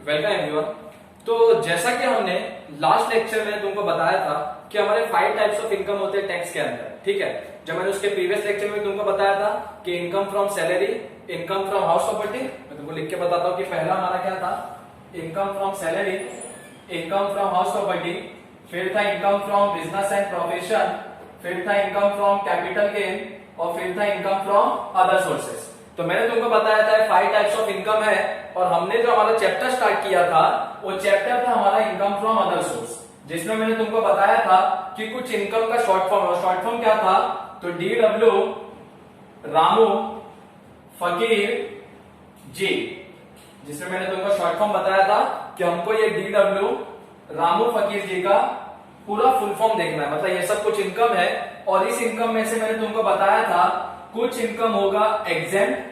Welcome everyone. तो जैसा कि हमने लास्ट लेक्चर में तुमको बताया था कि हमारे 5 टाइप्स ऑफ इनकम होते हैं टैक्स के अंदर, ठीक है। जब मैंने उसके प्रीवियस लेक्चर में तुमको बताया था कि income from salary, income from house property. मैं तुमको लिख के बताता हूँ कि पहला हमारा क्या था, income from salary, income from house property, फिर था income from business and profession, फिर था इनकम फ्रॉम कैपिटल गेन और फिर था इनकम फ्रॉम अदर सोर्सेस। तो मैंने तुमको बताया था 5 टाइप्स ऑफ इनकम है और हमने जो हमारा चैप्टर स्टार्ट किया था वो चैप्टर था हमारा इनकम फ्रॉम अदर सोर्स, जिसमें मैंने तुमको बताया था कि कुछ इनकम का शॉर्ट फॉर्म है। शॉर्ट फॉर्म क्या था, तो DW रामू फकीर जी, जिसमें मैंने तुमको शॉर्ट फॉर्म बताया था कि हमको ये DW रामू फकीर जी का पूरा फुल फॉर्म देखना है, मतलब ये सब कुछ इनकम है। और इस इनकम में से मैंने तुमको बताया था कुछ इनकम होगा एग्जेम्प्ट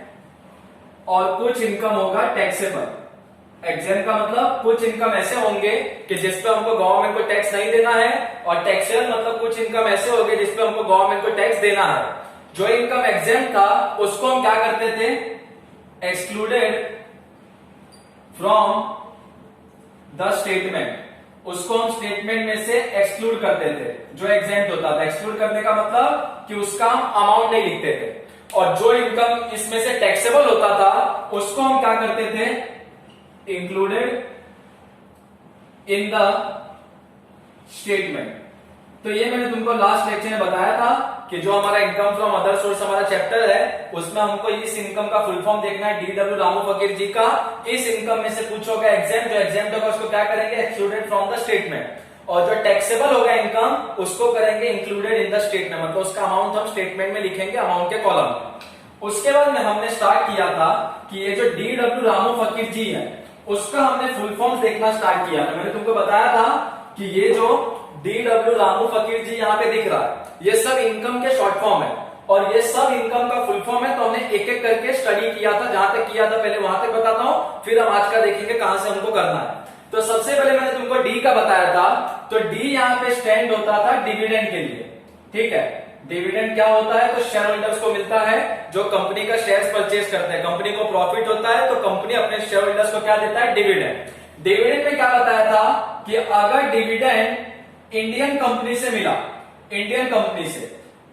और कुछ इनकम होगा टैक्सेबल। एग्जेम्प्ट का मतलब कुछ इनकम ऐसे होंगे कि जिसपे हमको गवर्नमेंट को टैक्स नहीं देना है, और टैक्सेबल मतलब कुछ इनकम ऐसे होंगे जिसपे हमको गवर्नमेंट को टैक्स देना है। जो इनकम एग्जेम्प्ट था उसको हम क्या करते थे, एक्सक्लूडेड फ्रॉम द स्टेटमेंट, उसको हम स्टेटमेंट में से एक्सक्लूड करते थे। जो एग्जेम्प्ट होता था, एक्सक्लूड करने का मतलब कि उसका हम अमाउंट नहीं लिखते थे। और जो इनकम इसमें से टैक्सेबल होता था उसको हम क्या करते थे, इंक्लूडेड इन द स्टेटमेंट। तो ये मैंने तुमको लास्ट लेक्चर में बताया था कि जो हमारा इनकम फ्रॉम अदर सोर्स हमारा चैप्टर है उसमें हमको इस इनकम का फुल फॉर्म देखना है DW रामू फकीर जी का। इस इनकम में से पूछोगा एग्जेम्प्ट, जो एग्जेम्प्ट होगा उसको क्या करेंगे, एक्सक्लूडेड फ्रॉम द स्टेटमेंट। और जो टैक्सेबल होगा इनकम उसको करेंगे इंक्लूडेड इन द स्टेटमेंट, मतलब उसका अमाउंट हम स्टेटमेंट में लिखेंगे, अमाउंट के कॉलम में। उसके बाद में हमने स्टार्ट किया था कि ये जो DW रामू फकीर जी है उसका हमने फुल फॉर्म देखना स्टार्ट किया था। मैंने तुमको बताया था कि ये जो DW रामू फकीर जी यहाँ पे दिख रहा है ये सब इनकम के शॉर्ट फॉर्म है और ये सब इनकम का फुल फॉर्म है। तो हमने एक एक करके स्टडी किया था, जहां तक किया था पहले वहां तक बताता हूं, फिर हम आज का देखेंगे कहां से हमको करना है। तो सबसे पहले मैंने तुमको डी का बताया था, तो डी यहाँ पे स्टैंड होता था डिविडेंड के लिए, ठीक है। डिविडेंड क्या होता है, तो शेयर होल्डर्स को मिलता है जो कंपनी का शेयर्स परचेज करते हैं। कंपनी को प्रॉफिट होता है तो कंपनी अपने शेयर होल्डर्स को क्या देता है, डिविडेंड। डिविडेंड में क्या बताया था कि अगर डिविडेंड इंडियन कंपनी से मिला, इंडियन कंपनी से,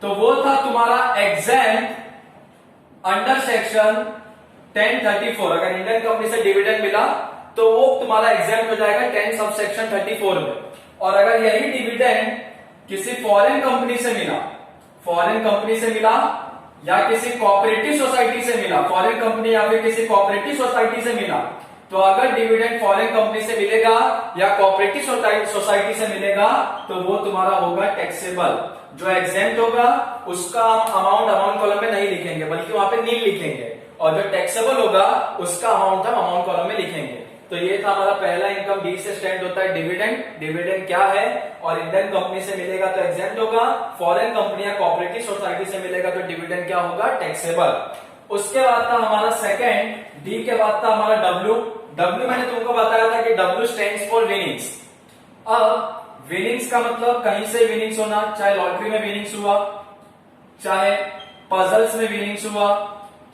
तो वो था तुम्हारा एग्जेम्प्ट अंडर सेक्शन 1034। अगर इंडियन कंपनी से डिविडेंड मिला तो वो तुम्हारा एग्जेम्प्ट हो जाएगा 10 सब सेक्शन 34 में। और अगर यही डिविडेंड किसी फॉरेन कंपनी से मिला, फॉरेन कंपनी से मिला या किसी कोऑपरेटिव सोसाइटी से मिला, फॉरेन कंपनी या फिर किसी कोऑपरेटिव सोसाइटी से मिला, तो अगर डिविडेंड फॉरेन कंपनी से मिलेगा या कोऑपरेटिव सोसाइटी से मिलेगा तो वो तुम्हारा होगा टैक्सेबल। जो एग्जेम्प्ट होगा उसका अमाउंट कॉलम में नहीं लिखेंगे बल्कि वहां पे नील लिखेंगे, और जो टैक्सेबल होगा उसका अमाउंट हम अमाउंट कॉलम में लिखेंगे। तो ये था हमारा पहला इनकम, डी से स्टैंड होता है डिविडेंड। डिविडेंड क्या है, और इंडियन कंपनी से मिलेगा तो एग्जेम्प्ट होगा, फॉरेन कंपनी या कोऑपरेटिव सोसाइटी से मिलेगा तो डिविडेंड क्या होगा, टैक्सेबल। उसके बाद था हमारा सेकंड, डी के बाद था हमारा डब्ल्यू। डब्ल्यू मैंने तुमको बताया था कि डब्ल्यू स्टैंड्स फॉर विनिंग्स। अब विनिंग्स का मतलब कहीं से विनिंग्स होना, चाहे लॉटरी में विनिंग्स हुआ, चाहे पजल्स में विनिंग्स हुआ,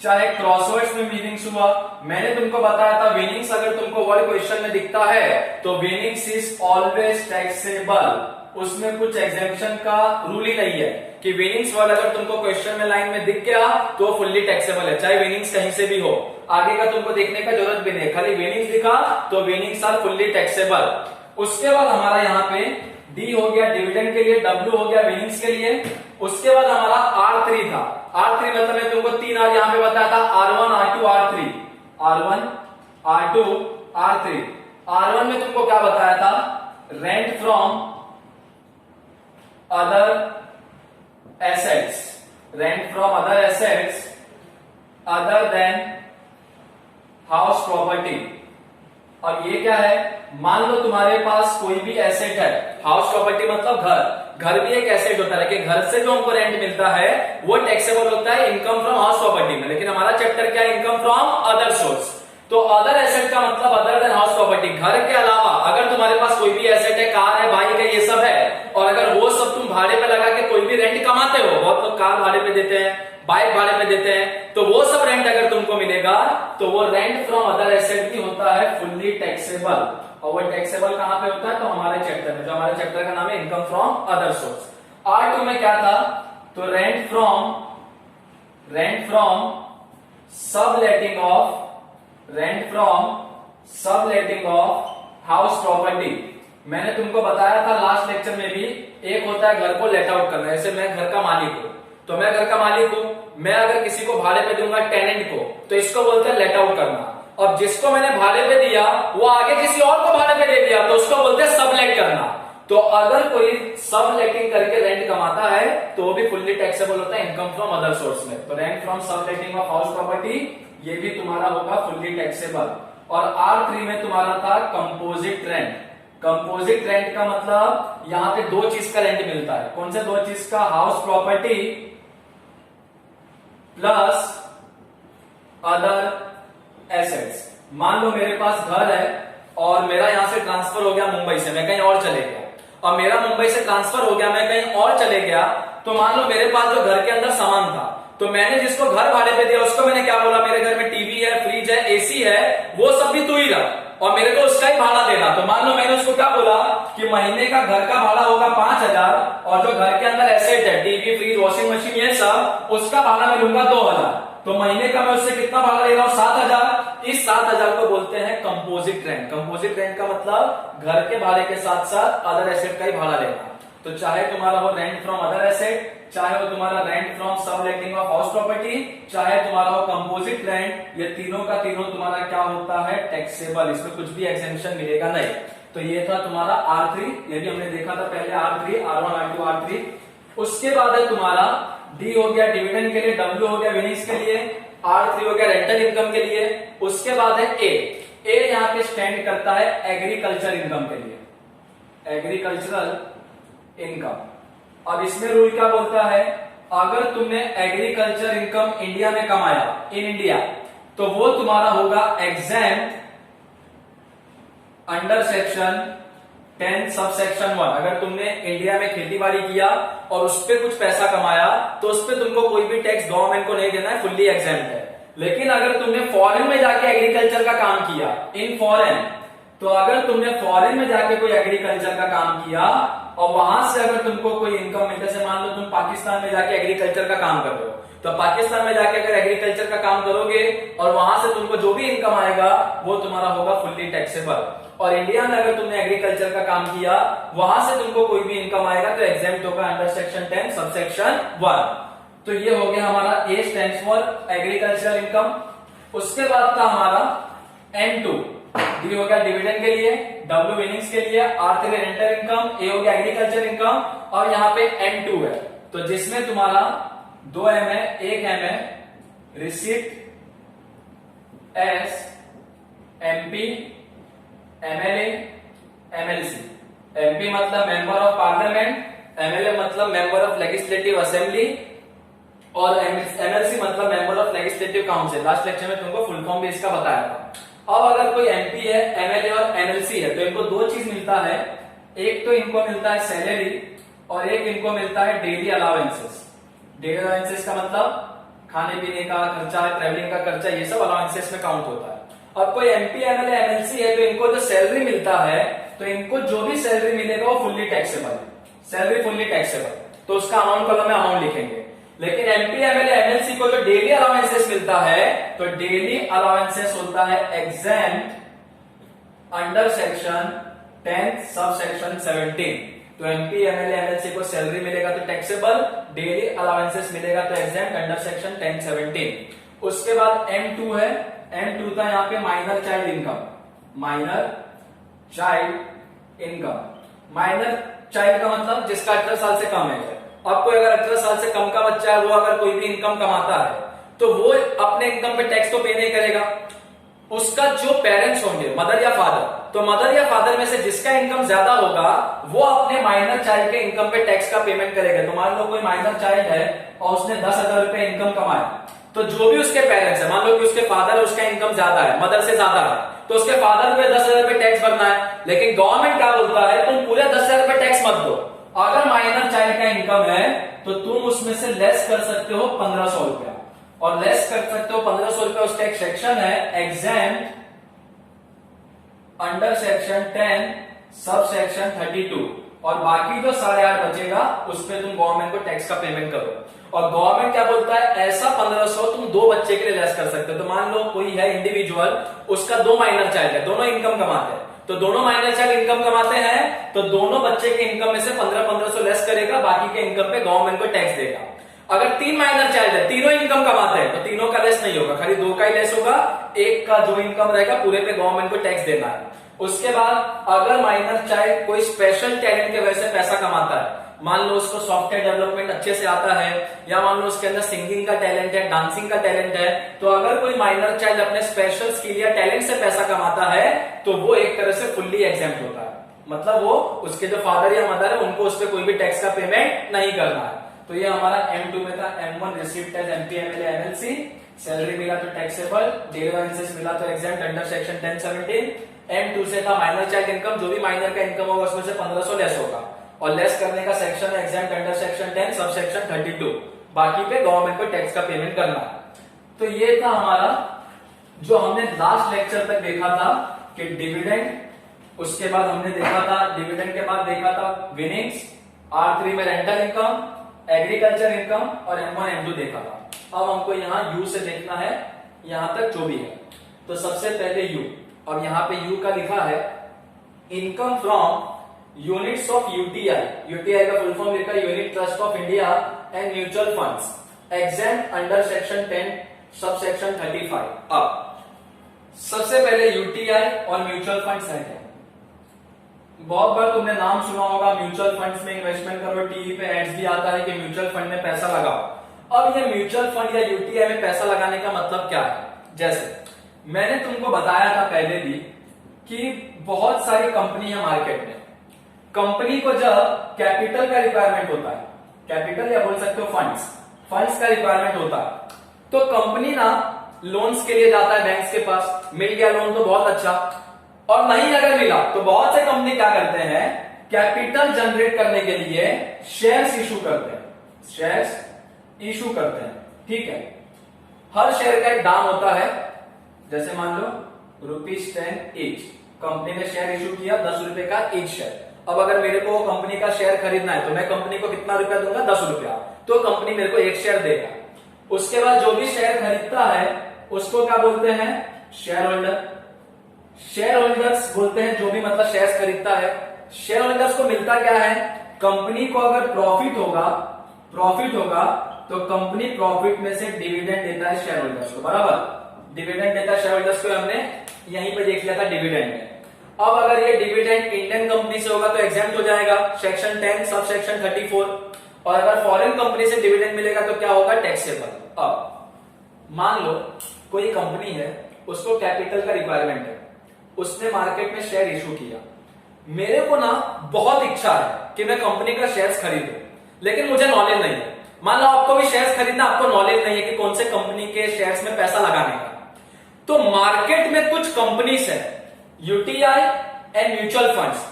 चाहे क्रॉसवर्ड्स में विनिंग्स हुआ। मैंने तुमको बताया था विनिंग्स अगर तुमको वर्ड क्वेश्चन में दिखता है तो विनिंग्स इज ऑलवेज टैक्सेबल, उसमें कुछ एग्जेम्पशन का रूल ही नहीं है कि विनिंग्स वर्ड अगर तुमको क्वेश्चन में लाइन में दिख गया तो फुल्ली टैक्सेबल है, चाहे विनिंग्स कहीं से भी हो। आगे का तुमको देखने का जरूरत भी नहीं, खाली विनिंग्स दिखा तो विनिंग्स आर फुल्ली टैक्सेबल। उसके बाद हमारा यहाँ पे डी हो गया डिविडेंड के लिए, डब्ल्यू हो गया विनिंग्स के लिए। उसके बाद हमारा R3 था। R3 मतलब मैं तुमको 3 R यहाँ पे बताया था, R1 R2 R3, R1 R2 R3। R1 में तुमको क्या बताया था, rent from other assets, rent from other assets other than house property. अब ये क्या है, मान लो तुम्हारे पास कोई भी एसेट है, हाउस प्रॉपर्टी मतलब घर, घर भी एक एसेट होता है, लेकिन घर से जो हमको रेंट मिलता है वो टैक्सेबल होता है इनकम फ्रॉम हाउस प्रॉपर्टी में। लेकिन हमारा चैप्टर क्या है, इनकम फ्रॉम अदर सोर्स। तो अदर एसेट का मतलब अदर देन हाउस प्रॉपर्टी, घर के अलावा अगर तुम्हारे पास कोई भी एसेट है, कार है, बाइक है, ये सब है, और अगर वो सब तुम भाड़े पे लगा के कोई भी रेंट कमाते हो, बहुत लोग कार भाड़े पे देते हैं, बाइक भाड़े पे देते हैं, तो वो सब रेंट अगर तुमको मिलेगा तो वो रेंट फ्रॉम अदर एसेट भी होता है फुल्ली टैक्सेबल। और वो टैक्सेबल कहां पे होता है? तो हमारे चैप्टर में, जो हमारे चैप्टर का नाम है income from other source. R2 में क्या था? तो rent from subletting of house property. मैंने तुमको बताया था लास्ट लेक्चर में भी, एक होता है घर को लेट आउट करना। जैसे मैं घर का मालिक हूं, तो मैं घर का मालिक हूं, मैं अगर किसी को भाड़े पे दूंगा टेनेंट को, तो इसको बोलते हैं लेट आउट करना। और जिसको मैंने भाड़े पे दिया वो आगे किसी और को भाड़े पे दे दिया, तो उसको बोलते हैं सबलेट करना। तो अगर कोई सबलेटिंग करके रेंट कमाता है तो वो भी फुल्ली टैक्सेबल होता है इनकम फ्रॉम अदर सोर्स में। तो rent from subletting of house property ये भी तुम्हारा होगा फुल्ली टैक्सेबल। और R3 में तुम्हारा था कंपोजिट रेंट। कंपोजिट रेंट का मतलब यहां पे दो चीज का रेंट मिलता है। कौन से दो चीज का? House property plus other assets. मान लो मेरे पास घर है और मेरा यहां से ट्रांसफर हो गया मुंबई से, मैं कहीं और चले गया, और मेरा मुंबई से ट्रांसफर हो गया, मैं कहीं और चले गया, तो मान लो मेरे पास जो घर के अंदर सामान था, तो मैंने जिसको घर भाड़े पे दिया उसको मैंने क्या बोला? मेरे घर में टीवी है, फ्रिज है, एसी है, वो सब भी तू ही रख और मेरे को उसका ही भाड़ा देना। तो मान लो मैंने उसको क्या बोला कि महीने का घर का भाड़ा होगा 5,000 और जो घर के अंदर एसेट है टीवी, फ्रिज, वॉशिंग मशीन, ये सब, उसका भाड़ा मैं लूंगा 2,000। तो महीने का मैं उससे कितना भाड़ा ले रहा हूं? 7,000। इस 7,000 को बोलते हैं कंपोजिट रेंट। कंपोजिट रेंट का मतलब घर के भाड़े के साथ साथ अदर एसेट का ही भाड़ा लेना। तो चाहे तुम्हारा हो रेंट फ्रॉम अदर एसेट, चाहे वो तुम्हारा rent from subletting of house property, चाहे तुम्हारा हो कंपोजिट रेंट, ये तीनों का तीनों तुम्हारा क्या होता है? टैक्सेबल। इसमें कुछ भी एग्जेम्पशन मिलेगा नहीं। तो ये था तुम्हारा R3, ये भी हमने देखा था पहले, R3, R1, R2, R3। उसके बाद है तुम्हारा D हो गया डिविडेंड के लिए, W हो गया विनिंग्स के लिए, R3 हो गया रेंटल इनकम के लिए। उसके बाद है A यहाँ पे स्टैंड करता है एग्रीकल्चर इनकम के लिए, एग्रीकल्चरल इनकम। अब इसमें रूल क्या बोलता है? अगर तुमने एग्रीकल्चर इनकम इंडिया में कमाया, इन इंडिया, तो वो तुम्हारा होगा exempt under section 10 sub section 1। अगर तुमने इंडिया में खेती बाड़ी किया और उस पर कुछ पैसा कमाया तो उस पर तुमको कोई भी टैक्स गवर्नमेंट को नहीं देना है, फुल्ली एग्जेम्प्ट है। लेकिन अगर तुमने फॉरेन में जाके एग्रीकल्चर का काम किया, इन फॉरेन, तो अगर तुमने फॉरेन में जाके कोई एग्रीकल्चर का काम किया और वहां से अगर तुमको कोई इनकम मिलता है, जैसे मान लो तुम पाकिस्तान में जाके एग्रीकल्चर का काम कर रहे हो, तो पाकिस्तान में जाके अगर एग्रीकल्चर का काम करोगे और वहां से तुमको जो भी इनकम आएगा वो तुम्हारा होगा फुल्ली टैक्सेबल। और इंडिया में अगर तुमने एग्रीकल्चर का काम किया, वहां से तुमको कोई भी इनकम आएगा तो एग्जेम्प्ट होगा अंडर सेक्शन 10 सब सेक्शन 1। तो ये हो गया हमारा A stands for agriculture income. उसके बाद था हमारा N2, D हो गया डिविडेंड के लिए, W विनिंग्स के लिए, R3 रेंटल इनकम, A हो गया एग्रीकल्चर इनकम, और यहाँ पे N2 है, तो जिसमें तुम्हारा 2 M है, 1 M है receipt S MP, MLA, MLC। MP मतलब मेंबर ऑफ पार्लियामेंट, MLA मतलब मेंबर ऑफ लेजिस्लेटिव असेंबली, और MLC मतलब member of legislative council. Last lecture में तुमको फुल फॉर्म भी इसका बताया था। अब अगर कोई MP है, MLA और MLC है, तो इनको दो चीज मिलता है। एक तो इनको मिलता है सैलरी और एक इनको मिलता है डेली अलाउंसेस। डेली अलाउंसेस का मतलब खाने पीने का खर्चा, ट्रेवलिंग का खर्चा, ये सब अलाउंसेस में काउंट होता है। अब कोई MP, MLA, MLC है तो इनको जो सैलरी मिलता है, तो इनको जो भी सैलरी मिलेगा वो फुल्ली टैक्सेबल है, सैलरी फुल्ली टैक्सेबल, तो उसका अमाउंट कॉलम में अमाउंट लिखेंगे। लेकिन MP, MLA, MLC को जो डेली अलाउंसेस मिलता है, तो डेली अलाउंसेस होता है exempt under section 10 sub section 17। तो MP, MLA, MLC को सैलरी मिलेगा तो टैक्सेबल, डेली अलाउंसेस मिलेगा तो एग्जेम्प्ट अंडर सेक्शन 10, 17। उसके बाद M2 है, M2 था यहाँ पे minor child income, minor child income. Minor child का मतलब जिसका 18 साल से कम है। अब कोई अगर 18 साल से कम का बच्चा है, वो अगर कोई भी इनकम कमाता है तो वो अपने इनकम पे टैक्स तो पे नहीं करेगा। उसका जो पेरेंट्स होंगे, मदर या फादर, तो मदर या फादर में से जिसका इनकम ज्यादा होगा वो अपने माइनर चाइल्ड के इनकम पे टैक्स का पेमेंट करेगा। तो मान लो कोई माइनर चाइल्ड है और उसने 10,000 रुपए इनकम कमाया, तो जो भी उसके पेरेंट्स है, मान लो कि उसके फादर है, उसका इनकम ज्यादा है, मदर से ज्यादा है, तो उसके फादर को 10,000 रुपए टैक्स भरना है। लेकिन गवर्नमेंट क्या बोलता है, तुम पूरे 10,000 रुपए टैक्स मत दो। अगर माइनर चाइल्ड का इनकम है तो तुम उसमें से लेस कर सकते हो 1,500 रुपया, और लेस कर सकते हो 1500 रुपए, उसका एक सेक्शन है exempt under section 10 sub section 32, और बाकी जो 8.5 बचेगा उस पे तुम गवर्नमेंट को टैक्स का पेमेंट करो। और गवर्नमेंट क्या बोलता है, ऐसा 1500 तुम 2 बच्चे के लिए लेस कर सकते हो। तो मान लो कोई है इंडिविजुअल, उसका 2 माइनर चाइल्ड है, दोनों इनकम कमाते हैं, तो दोनों माइनर चाइल्ड इनकम कमाते हैं, तो दोनों बच्चे के इनकम में से 1500 लेस करेगा, बाकी के इनकम पे गवर्नमेंट को टैक्स देगा। अगर 3 माइनर चाइल्ड है, तीनों इनकम कमाते हैं, तो तीनों का लेस नहीं होगा, खाली 2 का ही लेस होगा, एक का जो इनकम रहेगा पूरे पे गवर्नमेंट को टैक्स देना है। उसके बाद अगर माइनर चाइल्ड कोई स्पेशल टैलेंट के वजह से पैसा कमाता है, मान लो उसको सॉफ्टवेयर डेवलपमेंट अच्छे से आता है, या मान लो उसके अंदर सिंगिंग का टैलेंट है, डांसिंग का टैलेंट है, तो अगर कोई माइनर चाइल्ड अपने स्पेशल स्किल या टैलेंट से पैसा कमाता है तो वो एक तरह से फुल्ली एग्जेम्प्ट होता है। मतलब वो उसके जो फादर या मदर है उनको उस पर कोई भी टैक्स का पेमेंट नहीं करना है। तो ये हमारा M2 में था। M1 received as MPMLA MLC, salary मिला तो टैक्सेबल, डिलीवरेंसेस मिला तो एग्जेम्प्ट अंडर सेक्शन 1017। M2 से था माइनर चाइल्ड इनकम, जो भी माइनर का इनकम होगा उसमें से 1500 लेस होगा, और लेस करने का सेक्शन है exempt under section 10 sub section 32, बाकी पे गवर्नमेंट को टैक्स का पेमेंट करना है। तो ये था हमारा जो हमने लास्ट लेक्चर तक देखा था कि डिविडेंड, उसके बाद हमने देखा था डिविडेंड के बाद देखा था विनिंग्स, R3 में रेंटल इनकम, एग्रीकल्चर इनकम, और M1 M2 देखा था। अब हमको यहाँ यू से देखना है, यहां तक जो भी है। तो सबसे पहले यू, अब यहाँ पे यू का लिखा है income from units of UTI, UTI का फुल फॉर्म लिखा है unit trust of India and mutual funds, exempt under section 10 sub section 35। अब सबसे पहले यूटीआई और म्यूचुअल फंड्स है क्या? बहुत बार तुमने नाम सुना होगा, म्यूचुअल फंड्स में इन्वेस्टमेंट करो, टीवी पे एड्स भी आता है कि म्यूचुअल फंड में पैसा लगाओ। अब ये म्यूचुअल फंड या यूटीआई में पैसा लगाने का मतलब क्या है? जैसे मैंने तुमको बताया था पहले भी कि बहुत सारी कंपनी है मार्केट में, कंपनी को जब कैपिटल का रिक्वायरमेंट होता है, कैपिटल या बोल सकते हो फंड्स का रिक्वायरमेंट होता है, तो कंपनी ना लोन्स के लिए जाता है बैंक्स के पास, मिल गया लोन तो बहुत अच्छा, और नहीं अगर मिला तो बहुत से कंपनी क्या करते हैं, कैपिटल जनरेट करने के लिए शेयर्स इशू करते हैं, ठीक है। हर शेयर का एक दाम होता है, जैसे मान लो ₹10 ईच, कंपनी ने शेयर इशू किया 10 रुपए का ईच शेयर। अब अगर मेरे को कंपनी का शेयर खरीदना है तो मैं कंपनी को कितना रुपया दूंगा, 10 रुपया, तो कंपनी मेरे को एक शेयर देगा। उसके बाद जो भी शेयर खरीदता है उसको क्या बोलते हैं, शेयर होल्डर, शेयर होल्डर्स बोलते हैं जो भी मतलब शेयर्स खरीदता है। शेयर होल्डर्स को मिलता क्या है, कंपनी को अगर प्रॉफिट होगा तो कंपनी प्रॉफिट में से डिविडेंड देता है शेयर होल्डर्स को, बराबर, डिविडेंड देता है शेयर होल्डर्स को, हमने यहीं पे देख लिया था डिविडेंड में। अब अगर ये डिविडेंड इंडियन कंपनी से होगा तो एग्जेम्प्ट हो जाएगा सेक्शन 10 सब सेक्शन 34, और अगर फॉरेन कंपनी से डिविडेंड मिलेगा तो क्या होगा, टैक्सेबल। अब मान लो कोई कंपनी है, उसको कैपिटल का रिक्वायरमेंट है, उसने मार्केट में शेयर इशू किया, मेरे को ना बहुत इच्छा है कि मैं कंपनी का शेयर्स खरीदूं, लेकिन मुझे नॉलेज नहीं है। मान लो आपको भी शेयर्स खरीदना, आपको नॉलेज नहीं है कि कौन से कंपनी के शेयर्स में पैसा लगाने का, तो मार्केट में कुछ कंपनीज है, यूटीआई एंड म्यूचुअल फंड्स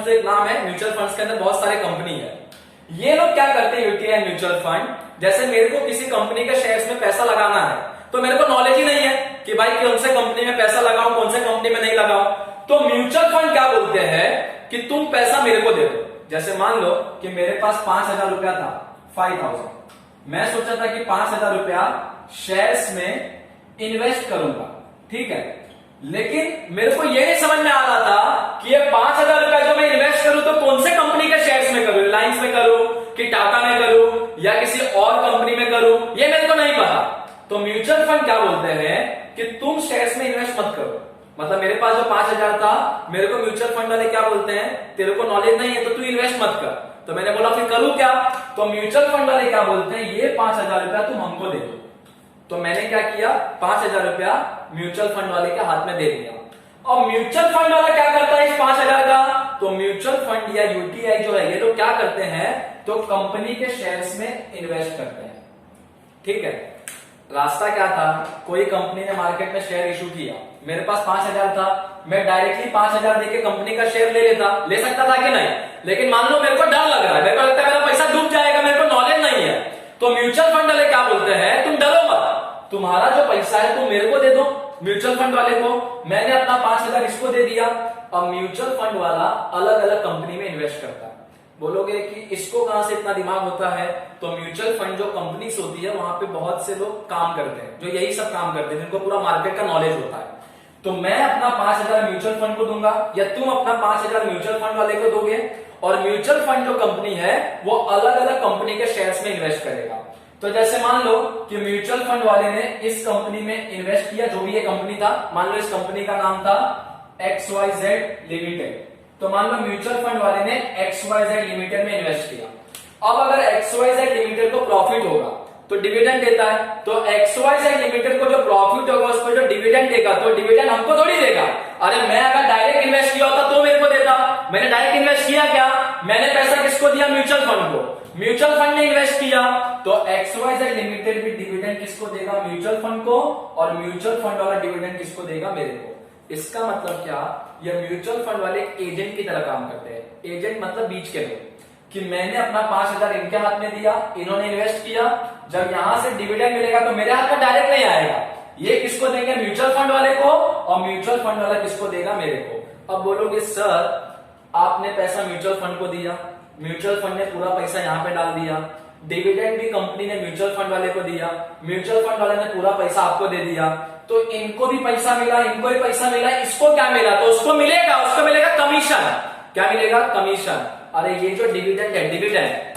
तो एक नाम है, म्यूचुअल फंड्स के अंदर बहुत सारे कंपनी है। ये लोग क्या करते हैं, यूटीआई म्यूचुअल फंड, जैसे मेरे को किसी कंपनी के शेयर्स में पैसा लगाना है, तो मेरे को नॉलेज ही नहीं है कि भाई कौन से कंपनी में पैसा लगाऊं, कौन से कंपनी में नहीं लगाऊं, तो म्यूचुअल फंड क्या बोलते हैं कि तुम पैसा मेरे को दे दो। जैसे मान लो कि मेरे पास 5000 रुपया था, 5000, मैं सोचा था कि 5000 रुपया शेयर्स में इन्वेस्ट करूंगा, ठीक है, लेकिन मेरे को यह नहीं समझ में आ रहा था कि ये 5000 रुपया जो मैं इन्वेस्ट करूं तो कौन से कंपनी के शेयर्स में करूं, रिलायंस में करूं कि टाटा में करूं या किसी और कंपनी में करूं, ये मेरे को नहीं पता। तो म्यूचुअल फंड क्या बोलते हैं कि तुम शेयर्स में इन्वेस्ट मत करो, मतलब मेरे पास जो 5000 था, मेरे को म्यूचुअल फंड वाले क्या बोलते हैं, तेरे को नॉलेज नहीं है तो तू इन्वेस्ट मत कर। तो मैंने बोला फिर करूं क्या, तो म्यूचुअल फंड वाले क्या बोलते हैं, ये 5000 रुपया तुम हमको दे दो। तो मैंने क्या किया, 5000 रुपया म्यूचुअल फंड वाले के हाथ में दे दिया। और म्यूचुअल फंड वाला क्या करता है इस 5000 का, तो म्यूचुअल फंड या यूटीआई जो है, ये लोग क्या करते हैं, तो कंपनी के शेयर्स में इन्वेस्ट करते हैं, ठीक है। रास्ता क्या था, कोई कंपनी ने मार्केट में शेयर इशू किया, मेरे पास 5000 था, मैं डायरेक्टली 5000 देके कंपनी का शेयर ले सकता था कि नहीं, लेकिन मान लो मेरे को डर लग रहा है, मेरे को लगता है मेरा पैसा डूब जाएगा, मेरे को नॉलेज नहीं है, तो म्यूचुअल फंड वाले क्या बोलते हैं, तुम डरो मत, तुम्हारा जो पैसा है तुम मेरे को दे दो, म्यूचुअल फंड वाले को। मैंने अपना 5,000 इसको दे दिया। अब म्यूचुअल फंड वाला अलग अलग कंपनी में इन्वेस्ट करता है। बोलोगे कि इसको कहां से इतना दिमाग होता है, तो म्यूचुअल फंड जो कंपनीज होती है वहां पे बहुत से लोग काम करते हैं जो यही सब काम करते हैं, जिनको पूरा मार्केट का नॉलेज होता है। तो मैं अपना 5,000 म्यूचुअल फंड को दूंगा या तुम अपना 5,000 म्यूचुअल फंड वाले को दोगे, और म्यूचुअल फंड जो कंपनी है वो अलग अलग कंपनी के शेयर्स में इन्वेस्ट करेगा। तो जैसे मान लो कि म्यूचुअल फंड वाले ने इस कंपनी में इन्वेस्ट किया, जो भी ये कंपनी था, मान लो इस कंपनी का नाम था XYZ लिमिटेड। तो मान लो म्यूचुअल फंड वाले ने XYZ लिमिटेड में इन्वेस्ट किया। अब अगर XYZ लिमिटेड को प्रॉफिट होगा तो डिविडेंड देता है, तो XYZ लिमिटेड को जो प्रॉफिट होगा उसको जो डिविडेंड देगा, तो डिविडेंड हमको थोड़ी देगा। अरे मैं अगर डायरेक्ट इन्वेस्ट किया होता तो मेरे को देता, मैंने डायरेक्ट इन्वेस्ट किया क्या, मैंने पैसा किसको दिया, म्यूचुअल फंड को। म्यूचुअल फंड ने इन्वेस्ट किया तो XYZ लिमिटेड भी डिविडेंड किसको देगा, म्यूचुअल फंड को, और म्यूचुअल फंड वाला डिविडेंड किसको देगा, मेरे को। इसका मतलब क्या, ये म्यूचुअल फंड वाले एजेंट की तरह काम करते हैं। एजेंट मतलब बीच के लोग, कि मैंने अपना 5,000 इनके हाथ में दिया, इन्होंने इन्वेस्ट किया, जब यहां से डिविडेंड मिलेगा तो मेरे हाथ में डायरेक्ट नहीं आएगा, ये किसको देंगे, म्यूचुअल फंड वाले को, और म्यूचुअल फंड वाला किसको देगा, मेरे को। अब बोलोगे सर आपने पैसा म्यूचुअल फंड को दिया, म्यूचुअल फंड ने पूरा पैसा यहां पे डाल दिया, डिविडेंड भी कंपनी ने म्यूचुअल फंड वाले को दिया, म्यूचुअल फंड वाले ने पूरा पैसा आपको दे दिया, तो इनको भी पैसा मिला, इनको भी पैसा मिला, इसको क्या मिला, तो उसको मिलेगा कमीशन। क्या मिलेगा, कमीशन। अरे ये जो डिविडेंड है,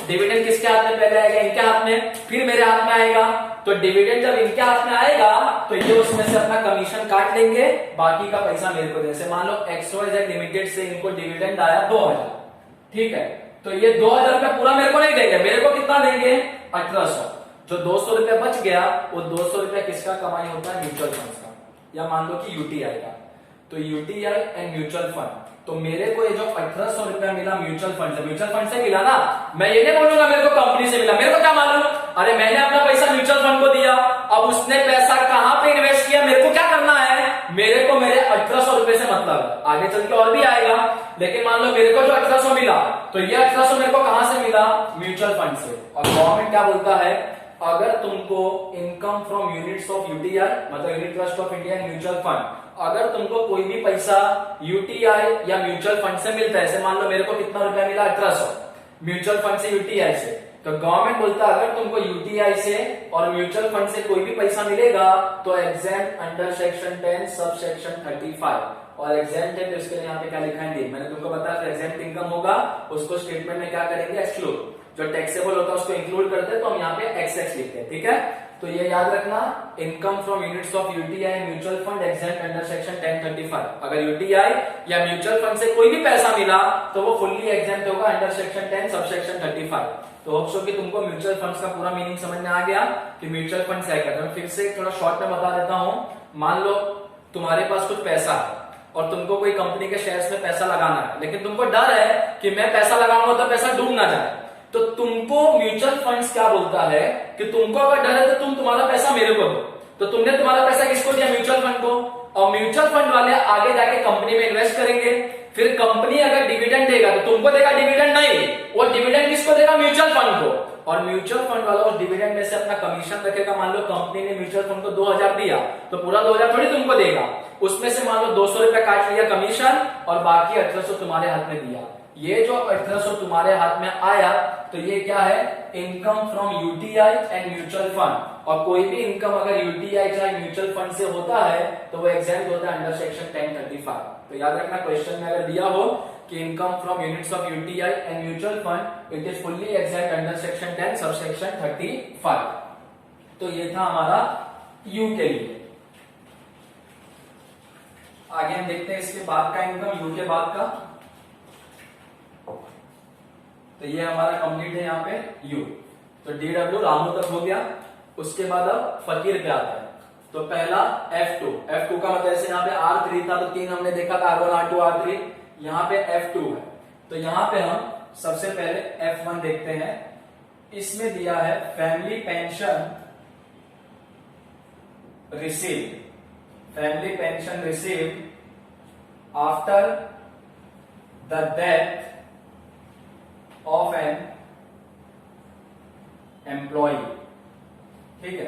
डिविडेंड किसके हाथ में पहले आएगा, इनके हाथ में, फिर मेरे हाथ में आएगा। तो डिविडेंड जब इनके हाथ में आएगा तो ये उसमें से अपना कमीशन काट लेंगे, बाकी का पैसा मेरे को दे। जैसे मान लो XYZ लिमिटेड से इनको डिविडेंड आया 2,000, ठीक है, तो ये 2,000 रुपया पूरा मेरे को नहीं देंगे, मेरे को कितना देंगे, 1,800। जो 200 रुपया बच गया वो 200 रुपया किसका कमाई होता है, म्यूचुअल फंड का, या मान लो कि UTI का। तो UTI एंड म्यूचुअल फंड, तो मेरे को ये जो 1,800 रुपया मिला म्यूचुअल फंड से मिला ना, मैं ये नहीं बोलूंगा मेरे को कंपनी से मिला, मेरे को क्या मालूम, अरे मैंने अपना पैसा म्यूचुअल फंड को दिया, अब उसने पैसा कहां पे इन्वेस्ट किया, मेरे को क्या करना है, मेरे को मेरे 1,800 रुपए से मतलब, आगे चल के और भी आएगा, लेकिन मान लो मेरे को जो 1,800 मिला, तो ये 1,800 मेरे को कहां से मिला, म्यूचुअल फंड से। और गवर्नमेंट क्या बोलता है, अगर तुमको income from units of UTI मतलब unit trust of India mutual fund, अगर तुमको कोई भी पैसा UTI या म्यूचुअल फंड से मिलता है, जैसे मान लो मेरे को कितना रुपया मिला, 1,800 म्यूचुअल फंड से UTI से, तो गवर्नमेंट बोलता है अगर तुमको UTI से और म्यूचुअल फंड से कोई भी पैसा मिलेगा तो exempt under section 10 sub section 35, और एग्जेम्प्ट है तो इसके लिए यहाँ पे क्या लिखा है, मैंने तुमको बताया एग्जेम्प्ट इनकम होगा उसको स्टेटमेंट में क्या करेंगे, एक्सक्लूड, जो टैक्सेबल होता है उसको इंक्लूड करते हैं, तो हम यहाँ पे XX लिखते हैं, ठीक है। तो ये याद रखना, income from units of UTI mutual fund exempt under section 1035, अगर UTI या म्यूचुअल फंड से कोई भी पैसा मिला तो वो फुल्ली एग्जेम्प्ट होगा अंडर सेक्शन 10 सब सेक्शन 35। तो होप सो कि तुमको म्यूचुअल फंड्स का पूरा मीनिंग समझ में आ गया कि म्यूचुअल फंड है क्या। मैं फिर से थोड़ा शॉर्ट में बता देता हूँ। मान लो तुम्हारे पास कुछ पैसा है और तुमको कोई कंपनी के शेयर्स में पैसा लगाना है, लेकिन तुमको डर है कि मैं पैसा लगाऊंगा तो पैसा डूब ना जाए, तो तुमको म्यूचुअल फंड्स क्या बोलता है कि तुमको अगर डर है तो तुम तुम्हारा पैसा मेरे को दो, तो तुमने तुम्हारा पैसा किसको दिया, म्यूचुअल फंड को, और म्यूचुअल फंड वाले आगे जाके कंपनी में इन्वेस्ट करेंगे, फिर कंपनी अगर डिविडेंड देगा तो तुमको देगा डिविडेंड नहीं, वो डिविडेंड किसको देगा, म्यूचुअल फंड को, और म्यूचुअल फंड वाला उस डिविडेंड में से अपना कमीशन रखेगा। मान लो कंपनी ने म्यूचुअल फंड को 2,000 दिया तो पूरा 2,000 थोड़ी तुमको देगा, उसमें से मान लो 200 रुपया काट लिया कमीशन और बाकी 1,800 तुम्हारे हाथ में दिया। ये जो 1,800 तुम्हारे हाथ में आया तो ये क्या है, income from UTI and mutual fund, और कोई भी इनकम अगर UTI चाहे म्यूचुअल फंड से होता है तो वो एग्जेम्प्ट होता है अंडर सेक्शन 1035। तो याद रखना, क्वेश्चन में अगर दिया हो कि income from units of UTI and mutual fund it is fully exempt under section 10 sub section 35। तो ये था हमारा U के लिए। आगे हम देखते हैं इसके बाद का इनकम, U के बाद का। तो ये हमारा कंप्लीट है यहाँ पे U। तो DW रामू तक हो गया। उसके बाद अब फकीर पे आता है। तो पहला F2 का मतलब जैसे यहाँ पे R3 था तो 3 हमने देखा था, R1 R2 R3, यहाँ पे F2 है। तो यहाँ पे हम सबसे पहले F1 देखते हैं। इसमें दिया है family pension receive after the death of an employee. ठीक है,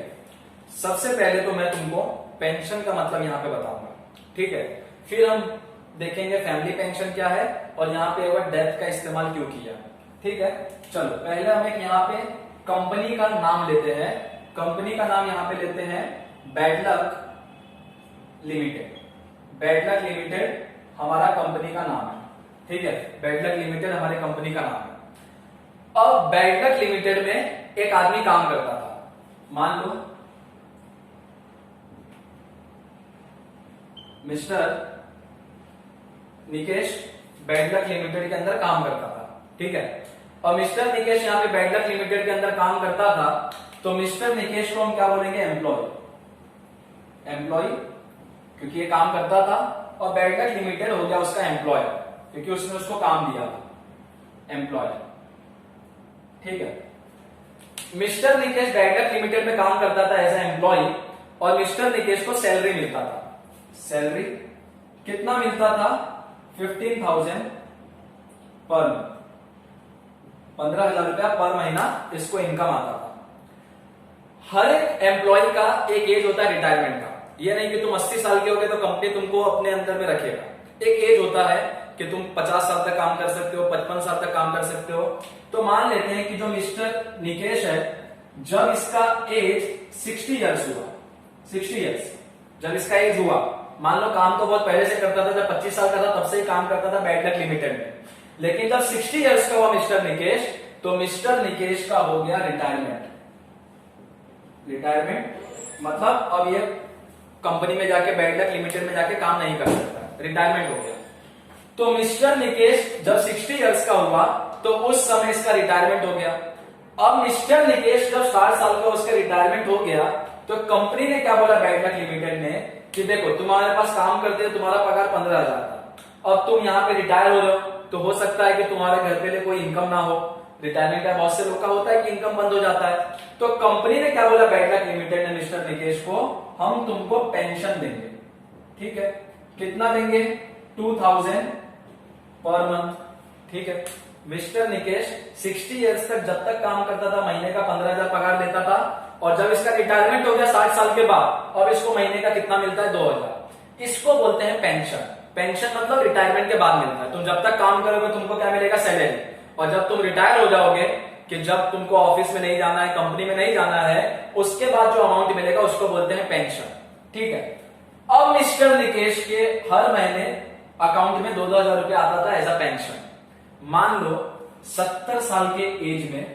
सबसे पहले तो मैं तुमको पेंशन का मतलब यहां पे बताऊंगा। ठीक है, फिर हम देखेंगे फैमिली पेंशन क्या है और यहाँ पे अगर डेथ का इस्तेमाल क्यों किया। ठीक है, चलो पहले हम एक यहाँ पे कंपनी का नाम लेते हैं। कंपनी का नाम यहाँ पे लेते हैं bad luck limited. Bad luck limited हमारा कंपनी का नाम है। ठीक है, बैड लक लिमिटेड हमारे कंपनी का नाम है। अब बैड लक लिमिटेड में एक आदमी काम करता था। मान लो mister Nikesh bad luck limited के अंदर काम करता था। ठीक है, और मिस्टर निकेश यहाँ पे बैड लक लिमिटेड के अंदर काम करता था, तो मिस्टर निकेश को हम क्या बोलेंगे, एम्प्लॉय। एम्प्लॉय क्योंकि ये काम करता था और बैड लक लिमिटेड हो गया उसका एम्प्लॉय क्योंकि उसने उसको काम दिया था, एम्प्लॉय। ठीक है, mister Nikesh bad luck limited में काम करता था एज ए एम्प्लॉय और मिस्टर निकेश को सैलरी मिलता था। सैलरी कितना मिलता था, 15,000 पर मंथ, 15,000 रुपया पर महीना इसको इनकम आता था। हर एक एम्प्लॉय का एक एज होता है रिटायरमेंट का। ये नहीं कि तुम 80 साल के हो गए तो कंपनी तुमको अपने अंदर में रखेगा। एक एज होता है कि तुम 50 साल तक काम कर सकते हो, 55 साल तक काम कर सकते हो। तो मान लेते हैं कि जो मिस्टर निकेश है, जब इसका एज 60 ईयर्स हुआ, 60 ईयर्स जब इसका एज हुआ, मान लो काम तो बहुत पहले से करता था, जब 25 साल का था तब से ही काम करता था बैड लक लिमिटेड में, लेकिन जब 60 ईयर्स का हुआ मिस्टर निकेश, तो मिस्टर निकेश का हो गया रिटायरमेंट। रिटायरमेंट मतलब अब ये कंपनी में जाके बैड लक लिमिटेड में जाके काम नहीं कर सकता, रिटायरमेंट हो गया। तो मिस्टर निकेश जब 60 ईयर्स का हुआ तो उस समय इसका रिटायरमेंट हो गया। अब मिस्टर निकेश जब 60 साल का उसका रिटायरमेंट हो गया तो कंपनी ने क्या बोला बैड लक लिमिटेड ने कि देखो तुम्हारे पास काम करते हो, तुम्हारा पगार 15,000 था, अब तुम यहाँ पे रिटायर हो रहे हो तो हो सकता है कि तुम्हारे घर पे लिए कोई इनकम ना हो। रिटायरमेंट का बहुत से लोग का होता है कि इनकम बंद हो जाता है। तो कंपनी ने क्या बोला बैड लक लिमिटेड ने मिस्टर निकेश को, हम तुमको पेंशन देंगे। ठीक है, कितना देंगे, 2,000 पर मंथ। ठीक है, मिस्टर निकेश 60 इयर्स तक जब तक काम करता था महीने का 15,000 पगार लेता था, और जब इसका रिटायरमेंट हो गया 60 साल के बाद, अब इसको महीने का कितना मिलता है, 2,000। इसको बोलते हैं पेंशन। पेंशन मतलब रिटायरमेंट के बाद मिलता है। तुम जब तक काम करोगे तुमको क्या मिलेगा, सैलरी, और जब तुम रिटायर हो जाओगे कि जब तुमको ऑफिस में नहीं जाना है, कंपनी में नहीं जाना है, उसके बाद जो अमाउंट मिलेगा उसको बोलते हैं पेंशन। ठीक है, अब मिस्टर निकेश के हर महीने अकाउंट में 2,000 रुपया आता था एज अ पेंशन। मान लो 70 साल के एज में,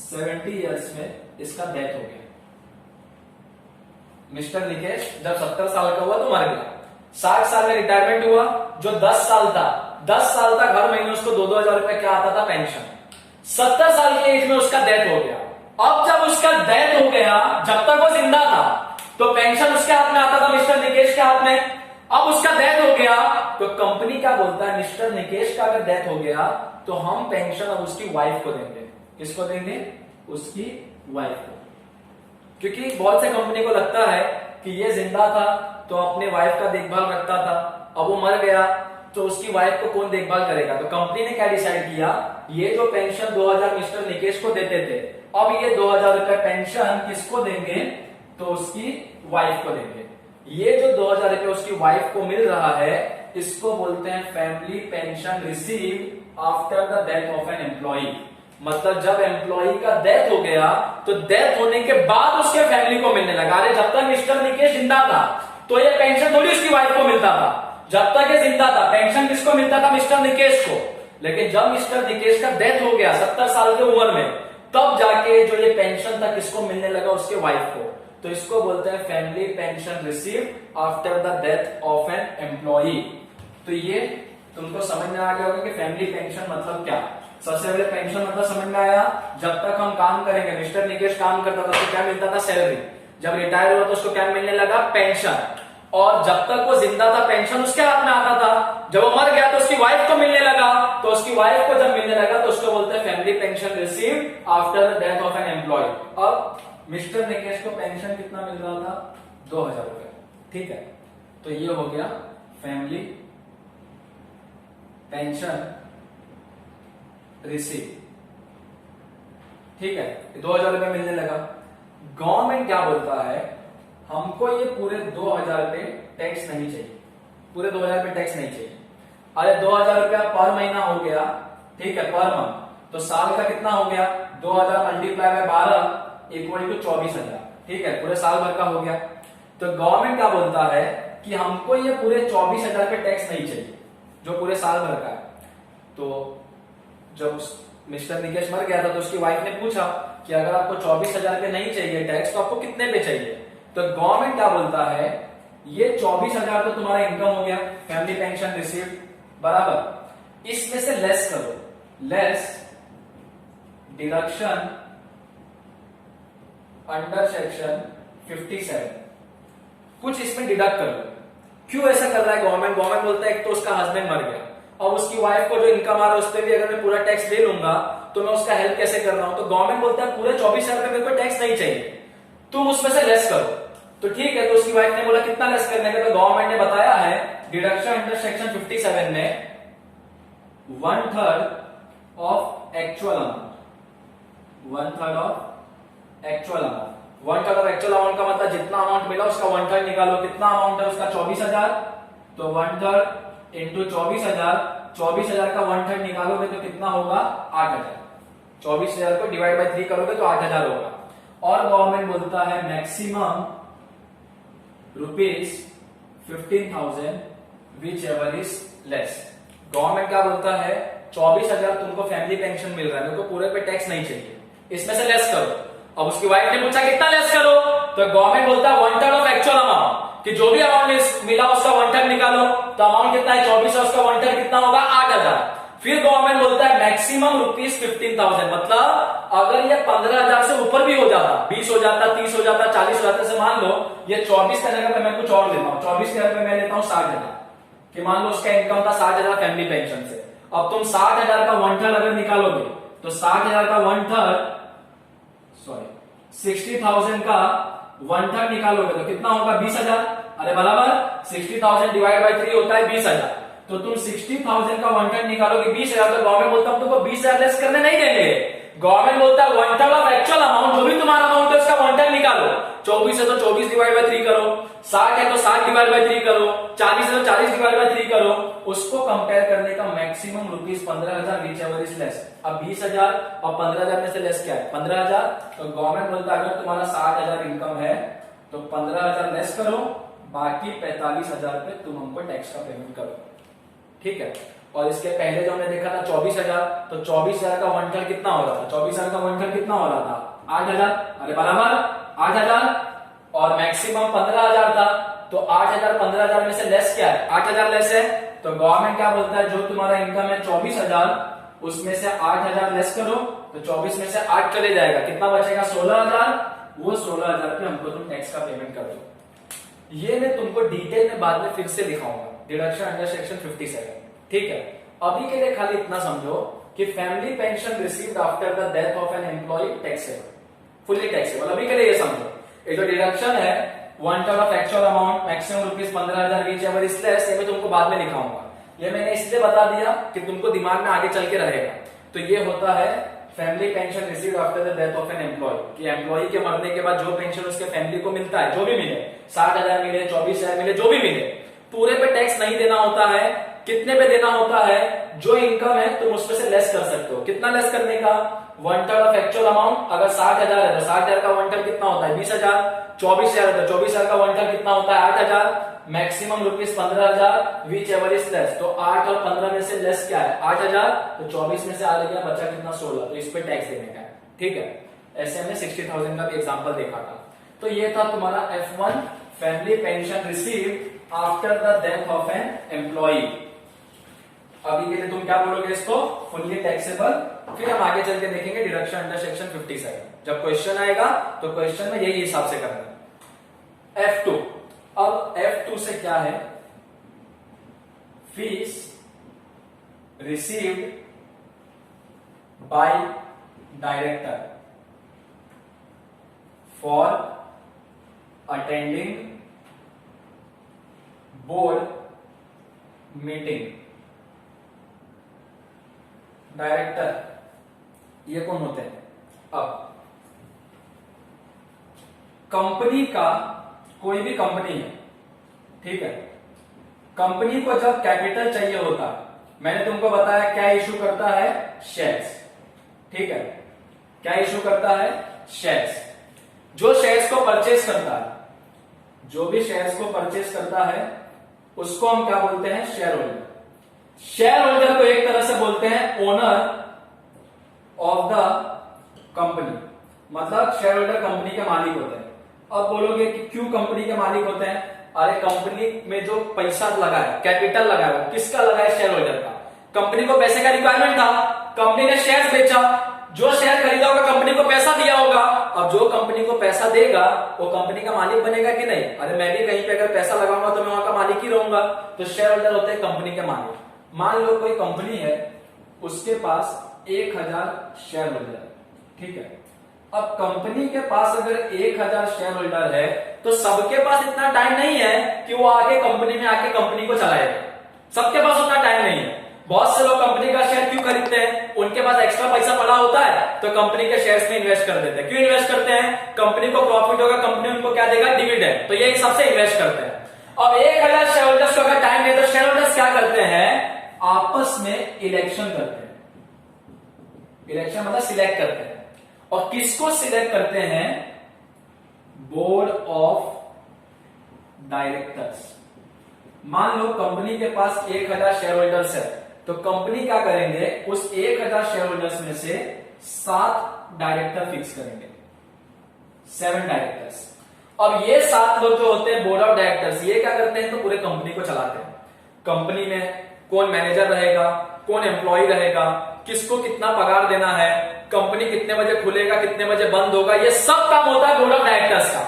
70 इयर्स में इसका डेथ हो गया। मिस्टर निकेश जब 70 साल का हुआ तो मर गया। 60 साल में रिटायरमेंट हुआ, जो 10 साल था, 10 साल तक हर महीने उसको 2,000 रुपया क्या आता था, पेंशन। 70 साल के एज में उसका डेथ हो गया। अब जब उसका डेथ हो गया, जब तक वो जिंदा था तो पेंशन उसके हाथ में आता था, मिस्टर निकेश के हाथ में। अब उसका डेथ हो गया तो कंपनी क्या बोलता है, मिस्टर निकेश का अगर डेथ हो गया तो हम पेंशन अब उसकी वाइफ को देंगे। किसको देंगे, उसकी वाइफ को। क्योंकि बहुत से कंपनी को लगता है कि ये जिंदा था तो अपने वाइफ का देखभाल रखता था, अब वो मर गया तो उसकी वाइफ को कौन देखभाल करेगा। तो कंपनी ने क्या डिसाइड किया, ये जो पेंशन 2,000 मिस्टर निकेश को देते थे, अब ये 2,000 रुपए पेंशन किसको देंगे, तो उसकी वाइफ को देंगे। ये जो 2,000 रुपए उसकी वाइफ को मिल रहा है, इसको बोलते हैं family pension receive after the death of an employee. मतलब जब एम्प्लॉई का डेथ हो गया तो डेथ होने के बाद उसके फैमिली को मिलने लगा। अरे जब तक मिस्टर निकेश जिंदा था तो ये पेंशन थोड़ी उसकी वाइफ को मिलता था, जब तक ये जिंदा था पेंशन किसको मिलता था, मिस्टर निकेश को। लेकिन जब मिस्टर निकेश का डेथ हो गया 70 साल की उम्र में, तब जाके जो ये पेंशन था किसको मिलने लगा, उसके वाइफ को। तो इसको बोलते हैं family pension receive after the death of an employee. तो ये तुमको समझ में आ गया होगा कि फैमिली पेंशन मतलब क्या। सबसे पहले पेंशन मतलब समझ में आया, जब तक हम काम करेंगे, मिस्टर निकेश काम करता था तो क्या मिलता था, सैलरी। जब रिटायर हुआ तो उसको क्या मिलने लगा, पेंशन। और जब तक वो जिंदा था पेंशन उसके हाथ में आता था, जब वो मर गया तो उसकी वाइफ को मिलने लगा, तो उसकी वाइफ को जब मिलने लगा तो उसको बोलते हैं family pension receive after the death of an employee. अब मिस्टर निकेश को पेंशन कितना मिल रहा था, 2,000 रुपए। ठीक है, तो ये हो गया फैमिली पेंशन रिसीव ठीक है, 2000 रुपये मिलने लगा। गवर्नमेंट क्या बोलता है, हमको ये पूरे 2000 रुपये टैक्स नहीं चाहिए, पूरे 2000 रुपये टैक्स नहीं चाहिए। अरे 2000 रुपया पर महीना हो गया, ठीक है, पर मंथ, तो साल का कितना हो गया, 2000 मल्टीप्लाई बाय 12 इक्वल टू 24,000, ठीक है, पूरे साल भर का हो गया। तो गवर्नमेंट क्या बोलता है कि हमको ये पूरे 24,000 पे टैक्स नहीं चाहिए जो पूरे साल भर का है। तो जब मिस्टर निकेश मर गया था तो उसकी वाइफ ने पूछा कि अगर आपको 24,000 पे नहीं चाहिए टैक्स तो आपको कितने पे चाहिए। तो गवर्नमेंट क्या बोलता है, ये 24,000 तो तुम्हारा इनकम हो गया, फैमिली पेंशन रिसीव्ड, बराबर, इसमें से लेस करो, लेस डिडक्शन अंडर सेक्शन 57, कुछ इसमें डिडक्ट कर लो। क्यों ऐसा कर रहा है गवर्नमेंट, गवर्नमेंट बोलता है एक तो उसका हस्बैंड मर गया, अब उसकी वाइफ को जो इनकम आ रहा है उस पर भी अगर मैं पूरा टैक्स ले लूंगा तो मैं उसका हेल्प कैसे कर रहा हूं। तो गवर्नमेंट बोलता है पूरे 24,000 रुपए मेरे को टैक्स नहीं चाहिए, तुम उसमें से लेस करो। तो ठीक है, तो उसकी वाइफ ने बोला कितना लेस करने का, तो गवर्नमेंट ने बताया है डिडक्शन अंडर सेक्शन 57 में 1/3 of actual amount, 1/3 of actual amount. 1/3 of actual amount का मतलब जितना अमाउंट मिला उसका 1/3 निकालो, कितना अमाउंट है उसका 24,000, तो 1/3 इंटू 24,000, 24,000 का 1/3 निकालोगे तो कितना होगा 8,000, 24,000 को डिवाइड बाय 3 करोगे तो 8,000 होगा। और गवर्नमेंट बोलता है maximum ₹15,000 which ever is less. Government क्या बोलता है 24,000 तुमको फैमिली पेंशन मिल रहा है, मेरे को पूरे पे टैक्स नहीं चाहिए, इसमें से लेस करो। अब उसकी वाइफ ने पूछा कितना लेस करो, तो गवर्नमेंट बोलता है 1/3 ऑफ एक्चुअल अमाउंट, कि जो भी अमाउंट मिला उसका 1/3 निकालो, तो अमाउंट कितना है 24 है, उसका 1/3 कितना होगा 8,000। फिर गवर्नमेंट बोलता है मैक्सिमम ₹15,000, मतलब अगर ये 15,000 से ऊपर भी हो जाता, 20 हो जाता, 30 हो जाता, 40 हो जाता, से मान लो ये 24 का जगह पे मैं कुछ और लेता हूँ, 24 के जगह पे मैं लेता हूँ 60,000, कि मान लो उसका इनकम था 60,000 फैमिली पेंशन से। अब तुम 60,000 का 1/3 अगर निकालोगे तो 60,000 का 1/3 60,000 का 1/3 निकालोगे तो कितना होगा 20,000। अरे बराबर, 60,000 डिवाइड बाय 3 होता है 20,000, तो तुम 60,000 का 1/3 निकालोगे 20,000, तो गवर्नमेंट बोलता है तुमको 20,000 लेस करने नहीं देंगे। गवर्नमेंट बोलता है 1/3 ऑफ एक्चुअल अमाउंट, जो भी तुम्हारा अमाउंट है उसका 1/3 निकालो। 24 है तो 24 डिवाइड बाय 3 करो, 60 है तो 60 डिवाइड बाय 3 करो, 40 है तो 40 डिवाइड बाय 3 करो। उसको कंपेयर करने का maximum ₹15,000 which ever is less. अब 20,000 और 15,000 में से लेस क्या है 15,000, तो गवर्नमेंट बोलता है अगर तुम्हारा 60,000 इनकम है तो 15,000 लेस करो, बाकी 45,000 पे तुम हमको टैक्स का पेमेंट करो, ठीक है। और इसके पहले जो हमने देखा था 24,000, तो 24,000 का 1/3 कितना हो रहा था, 24,000 का 1/3 कितना हो रहा था 8,000, अरे बराबर 8,000, और मैक्सिमम 15,000 था, तो 8,000 15,000 में से लेस क्या है 8,000 लेस है। तो गवर्नमेंट क्या बोलता है जो तुम्हारा इनकम है 24,000 उसमें से 8,000 लेस करो, तो 24 में से 8 चले जाएगा, कितना बचेगा 16,000, वो 16,000 पे हमको तुम टैक्स का पेमेंट कर दो। ये मैं तुमको डिटेल में बाद में फिर से दिखाऊंगा, डिडक्शन अंडर सेक्शन 57, ठीक है। अभी के लिए खाली इतना समझो कि family pension received after the death of an employee taxable, fully taxable. अभी के लिए ये समझो, ये जो डिडक्शन है 1/3 of actual amount maximum ₹15,000 which ever is less, ये मैं तुमको बाद में दिखाऊंगा। ये मैंने इसलिए बता दिया कि तुमको दिमाग में आगे चल के रहेगा। तो ये होता है family pension received after the death of an employee, कि एम्प्लॉय के मरने के बाद जो पेंशन उसके फैमिली को मिलता है, जो भी मिले 60,000 मिले 24,000 मिले जो भी मिले, पूरे पे टैक्स नहीं देना होता है। कितने पे देना होता है, जो इनकम है तुम उसमें से लेस कर सकते हो। कितना लेस करने का 1/3 ऑफ एक्चुअल अमाउंट, अगर 60,000 है तो 60,000 का 1/3 कितना होता है 20,000, 24,000 है तो 24,000 का 1/3 कितना होता है 8,000, maximum ₹15,000 which ever is less. तो 8 और 15 में से लेस क्या है 8,000, तो 24 में से आ गया बचा कितना 16, तो इस पे टैक्स देने का है, ठीक है। ऐसे हमने 60,000 का भी एग्जांपल देखा था। तो ये था तुम्हारा F1 family pension received after the death of an employee. अभी के लिए तुम क्या बोलोगे इसको फुल्ली टैक्सेबल, फिर हम आगे चल के देखेंगे डिडक्शन अंडर सेक्शन 57। जब क्वेश्चन आएगा तो क्वेश्चन में यही हिसाब से करना है। F2, अब F2 से क्या है, fees received by director for attending board meeting. Director ये कौन होते हैं, अब कंपनी का, कोई भी कंपनी है, ठीक है, कंपनी को जब कैपिटल चाहिए होता है, मैंने तुमको बताया क्या इशू करता है, शेयर्स, ठीक है, क्या इशू करता है, शेयर्स। जो शेयर्स को परचेस करता है, जो भी शेयर्स को परचेस करता है उसको हम क्या बोलते हैं, शेयर होल्डर। शेयर होल्डर को एक तरह से बोलते हैं ओनर ऑफ द कंपनी, मतलब शेयर होल्डर कंपनी के मालिक होते हैं। अब बोलोगे कि क्यों कंपनी के मालिक होते हैं, अरे कंपनी में जो पैसा लगा है, कैपिटल लगा है, वो किसका लगा है, शेयर होल्डर का। कंपनी को पैसे का रिक्वायरमेंट था, कंपनी ने शेयर बेचा, जो शेयर खरीदा होगा कंपनी को पैसा दिया होगा। अब जो कंपनी को पैसा देगा वो कंपनी का मालिक बनेगा कि नहीं, अरे मैं भी कहीं पे अगर पैसा लगाऊंगा तो मैं वहां का मालिक ही रहूंगा। तो शेयर होल्डर होते हैं कंपनी के मालिक। मान लो कोई कंपनी है, उसके पास 1000 शेयर होल्डर, ठीक है। अब कंपनी के पास अगर 1000 शेयर होल्डर है तो सबके पास इतना टाइम नहीं है कि वो आके कंपनी में आके कंपनी को चलाएगा, सबके पास उतना टाइम नहीं है। बहुत से लोग कंपनी का शेयर क्यों खरीदते हैं, उनके पास एक्स्ट्रा पैसा पड़ा होता है तो कंपनी के शेयर्स में इन्वेस्ट कर देते हैं। क्यों इन्वेस्ट करते हैं, कंपनी को प्रॉफिट होगा, कंपनी उनको क्या देगा, डिविडेंड, तो ये हिसाब से इन्वेस्ट करते हैं। अब 1000 शेयर होल्डर्स को अगर टाइम है तो शेयर होल्डर्स क्या करते हैं, आपस में इलेक्शन करते हैं। इलेक्शन मतलब सिलेक्ट करते हैं, और किसको सिलेक्ट करते हैं, बोर्ड ऑफ डायरेक्टर्स। मान लो कंपनी के पास 1000 शेयर होल्डर्स है, तो कंपनी क्या करेंगे, उस 1000 शेयर होल्डर्स में से 7 डायरेक्टर फिक्स करेंगे, 7 डायरेक्टर्स। अब ये 7 लोग जो होते हैं बोर्ड ऑफ डायरेक्टर्स, ये क्या करते हैं, तो पूरे कंपनी को चलाते हैं। कंपनी में कौन मैनेजर रहेगा, कौन एम्प्लॉय रहेगा, किसको कितना पगार देना है, कंपनी कितने बजे खुलेगा, कितने बजे बंद होगा, ये सब काम होता है बोर्ड ऑफ डायरेक्टर्स का।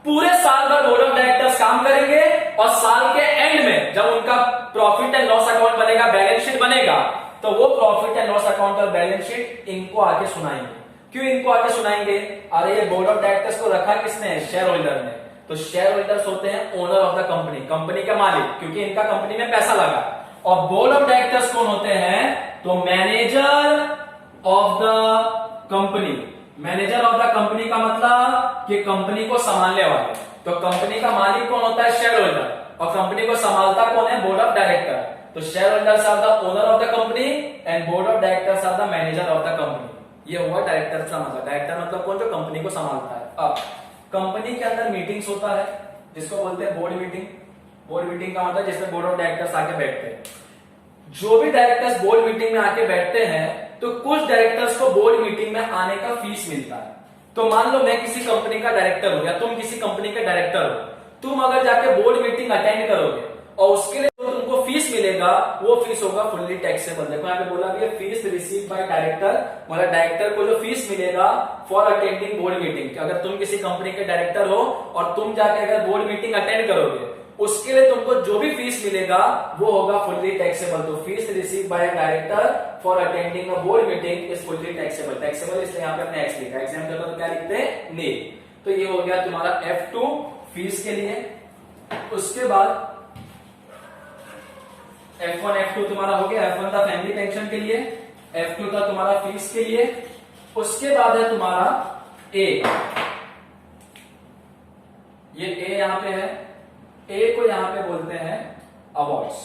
पूरे साल भर बोर्ड ऑफ डायरेक्टर्स काम करेंगे, और साल के एंड में जब उनका प्रॉफिट एंड लॉस अकाउंट बनेगा, बैलेंस शीट बनेगा, तो वो प्रॉफिट एंड लॉस अकाउंट और बैलेंस शीट इनको आके सुनाएंगे। क्यों इनको आके सुनाएंगे, अरे ये बोर्ड ऑफ डायरेक्टर्स को रखा किसने, शेयर होल्डर ने। तो शेयर होल्डर्स होते हैं owner of the company, company के मालिक, क्योंकि इनका कंपनी में पैसा लगा। और बोर्ड ऑफ डायरेक्टर्स कौन होते हैं, तो manager of the company. Manager of the company का मतलब कि कंपनी को संभालने वाले। तो कंपनी का मालिक कौन होता है, शेयर होल्डर, और कंपनी को संभालता कौन है, बोर्ड ऑफ डायरेक्टर। तो shareholders are the owner of the company and board of directors are the manager of the company. ये हुआ डायरेक्टर का मतलब। डायरेक्टर मतलब कौन, जो कंपनी को संभालता है। अब कंपनी के अंदर मीटिंग्स होता है जिसको बोलते हैं बोर्ड मीटिंग। बोर्ड मीटिंग का मतलब जिसमें बोर्ड ऑफ डायरेक्टर्स आके बैठते हैं। जो भी डायरेक्टर्स बोर्ड मीटिंग में आके बैठते हैं तो कुछ डायरेक्टर्स को बोर्ड मीटिंग में आने का फीस मिलता है। तो मान लो मैं किसी कंपनी का डायरेक्टर हूं या तुम किसी कंपनी के डायरेक्टर हो, तुम अगर जाके बोर्ड मीटिंग अटेंड करोगे और उसके लिए जो तुमको फीस मिलेगा वो फीस होगा फुल्ली टैक्सेबल। देखो यहाँ पे बोला भी फीस रिसीव बाय डायरेक्टर, मतलब डायरेक्टर को जो फीस मिलेगा फॉर अटेंडिंग बोर्ड मीटिंग। अगर तुम किसी कंपनी के डायरेक्टर हो और तुम जाके अगर बोर्ड मीटिंग अटेंड करोगे उसके लिए तुमको जो भी फीस मिलेगा वो होगा फुल्ली टैक्सेबल। तो fees receive by director for attending a board meeting is fully taxable. Taxable इसलिए यहाँ पे अपने एक्स लिखा है, एग्जाम पेपर में क्या लिखते हैं, नील। तो ये हो गया तुम्हारा F2 फीस के लिए। उसके बाद F1 F2 तुम्हारा हो गया। F1 था फैमिली पेंशन के लिए, F2 था तुम्हारा फीस के लिए। उसके बाद है तुम्हारा A। ये A यहां पे है, A को यहां पे बोलते हैं अवार्ड्स।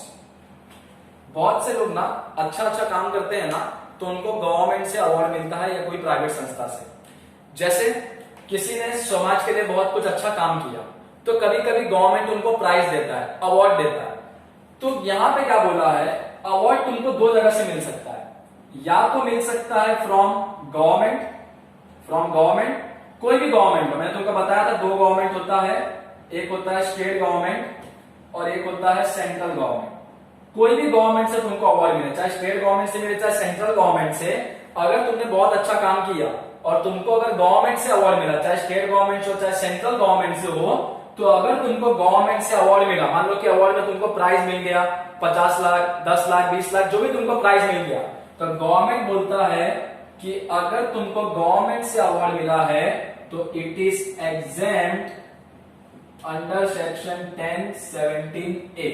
बहुत से लोग ना अच्छा काम करते हैं ना तो उनको गवर्नमेंट से अवार्ड मिलता है या कोई प्राइवेट संस्था से। जैसे किसी ने समाज के लिए बहुत कुछ अच्छा काम किया तो कभी कभी गवर्नमेंट उनको प्राइज देता है, अवार्ड देता है। तो यहां पे क्या बोला है, अवार्ड तुमको दो जगह से मिल सकता है। या तो मिल सकता है फ्रॉम गवर्नमेंट, कोई भी गवर्नमेंट हो। मैंने तुमको बताया था दो गवर्नमेंट होता है, एक होता है स्टेट गवर्नमेंट और एक होता है सेंट्रल गवर्नमेंट। कोई भी गवर्नमेंट से तुमको अवार्ड मिले, चाहे स्टेट गवर्नमेंट से मिले चाहे सेंट्रल गवर्नमेंट से। अगर तुमने बहुत अच्छा काम किया और तुमको अगर गवर्नमेंट से अवार्ड मिला, चाहे स्टेट गवर्नमेंट से हो चाहे सेंट्रल गवर्नमेंट से हो, तो अगर तुमको गवर्नमेंट से अवार्ड मिला, मान लो कि अवार्ड में तुमको प्राइज मिल गया 50 लाख 10 लाख 20 लाख जो भी तुमको प्राइज मिल गया, तो गवर्नमेंट बोलता है कि अगर तुमको गवर्नमेंट से अवार्ड मिला है तो it is exempt under section 1017A।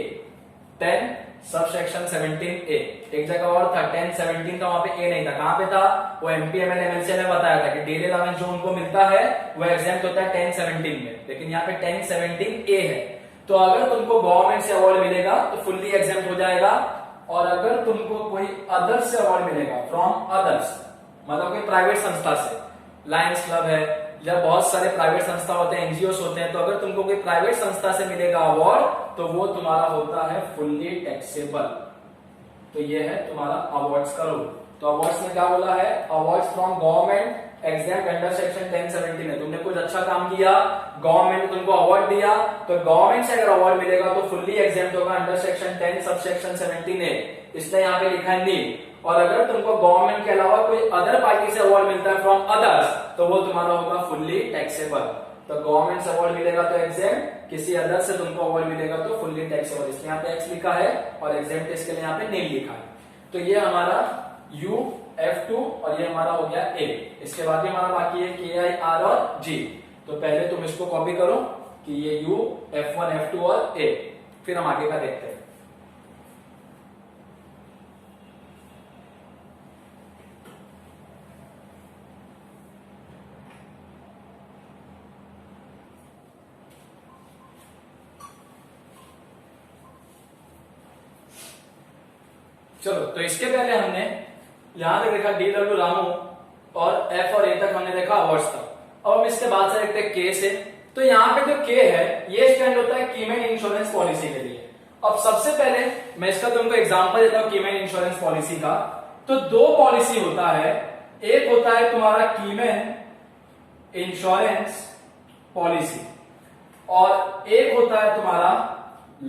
10 sub section 17A। एक जगह और था 10-17 का, वहां पे ए नहीं था। कहां पे था? वो एमपीएमएल एमएलसी ने बताया था कि डेली अलाउंस जो उनको मिलता है वो एग्जाम्प्ट होता है 10-17 में, लेकिन यहाँ पे 10-17A है। तो अगर तुमको गवर्नमेंट से अवार्ड मिलेगा तो फुल्ली एग्जाम्प्ट हो जाएगा, और अगर तुमको कोई अदर्स से अवार्ड मिलेगा, फ्रॉम अदर्स मतलब कोई प्राइवेट संस्था से, लायंस क्लब है या बहुत सारे प्राइवेट संस्था होते हैं, एनजीओ होते हैं, तो अगर तुमको कोई प्राइवेट संस्था से मिलेगा अवार्ड तो वो तुम्हारा होता है फुल्ली टैक्सेबल। तो ये है तुम्हारा अवार्ड्स का रूल। तो अवार्ड्स में क्या बोला है? Awards from government exam under section 10-17 है। तुमने कुछ अच्छा काम किया, गवर्नमेंट ने तुमको अवार्ड दिया, तो गवर्नमेंट से अगर अवार्ड मिलेगा तो फुल्ली एग्जाम्प्ट होगा under section 10 sub section 17A। इसलिए यहाँ पे लिखा है नील। और अगर तुमको गवर्नमेंट के अलावा कोई अदर पार्टी से अवार्ड मिलता है फ्रॉम अदर्स, तो वो तुम्हारा होगा फुल्ली टैक्सेबल। तो गवर्नमेंट से अवार्ड मिलेगा तो एग्जाम्प्ट, किसी अदर से तुमको अवार्ड मिलेगा तो फुल्ली टैक्सेबल। इसलिए यहाँ पे एक्स लिखा है और एग्जाम्प्ट इसके लिए यहाँ पे नील लिखा है। तो ये हमारा UF2 और ये हमारा हो गया A। इसके बाद हमारा बाकी है KI R और G। तो पहले तुम इसको कॉपी करो कि ये U, F1, F2 और A, फिर हम आगे का देखते हैं। चलो, तो इसके पहले हमने यहां तक देखा DW रामू और F और A तक हमने देखा अवार्ड्स तक। अब हम इसके बाद से देखते हैं K से। तो यहाँ पे जो K है ये स्टैंड होता है कीमैन इंश्योरेंस पॉलिसी के लिए। अब सबसे पहले मैं इसका तुमको एग्जांपल देता हूं कीमैन इंश्योरेंस पॉलिसी का। तो दो पॉलिसी होता है, एक होता है तुम्हारा कीमैन इंश्योरेंस पॉलिसी और एक होता है तुम्हारा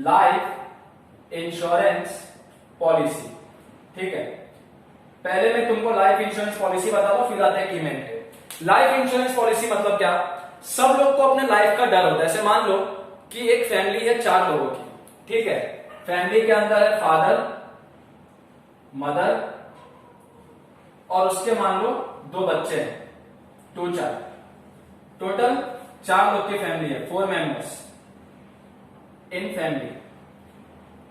लाइफ इंश्योरेंस पॉलिसी। ठीक है, पहले मैं तुमको लाइफ इंश्योरेंस पॉलिसी बताता हूं, फिर आते हैं कीमैन पे। लाइफ इंश्योरेंस पॉलिसी मतलब क्या? सब लोग को अपने लाइफ का डर होता है। ऐसे मान लो कि एक फैमिली है 4 लोगों की, ठीक है। फैमिली के अंदर है फादर, मदर और उसके मान लो 2 बच्चे हैं, 2 चाइल्ड। टोटल 4 लोग की फैमिली है, 4 मेंबर्स इन फैमिली।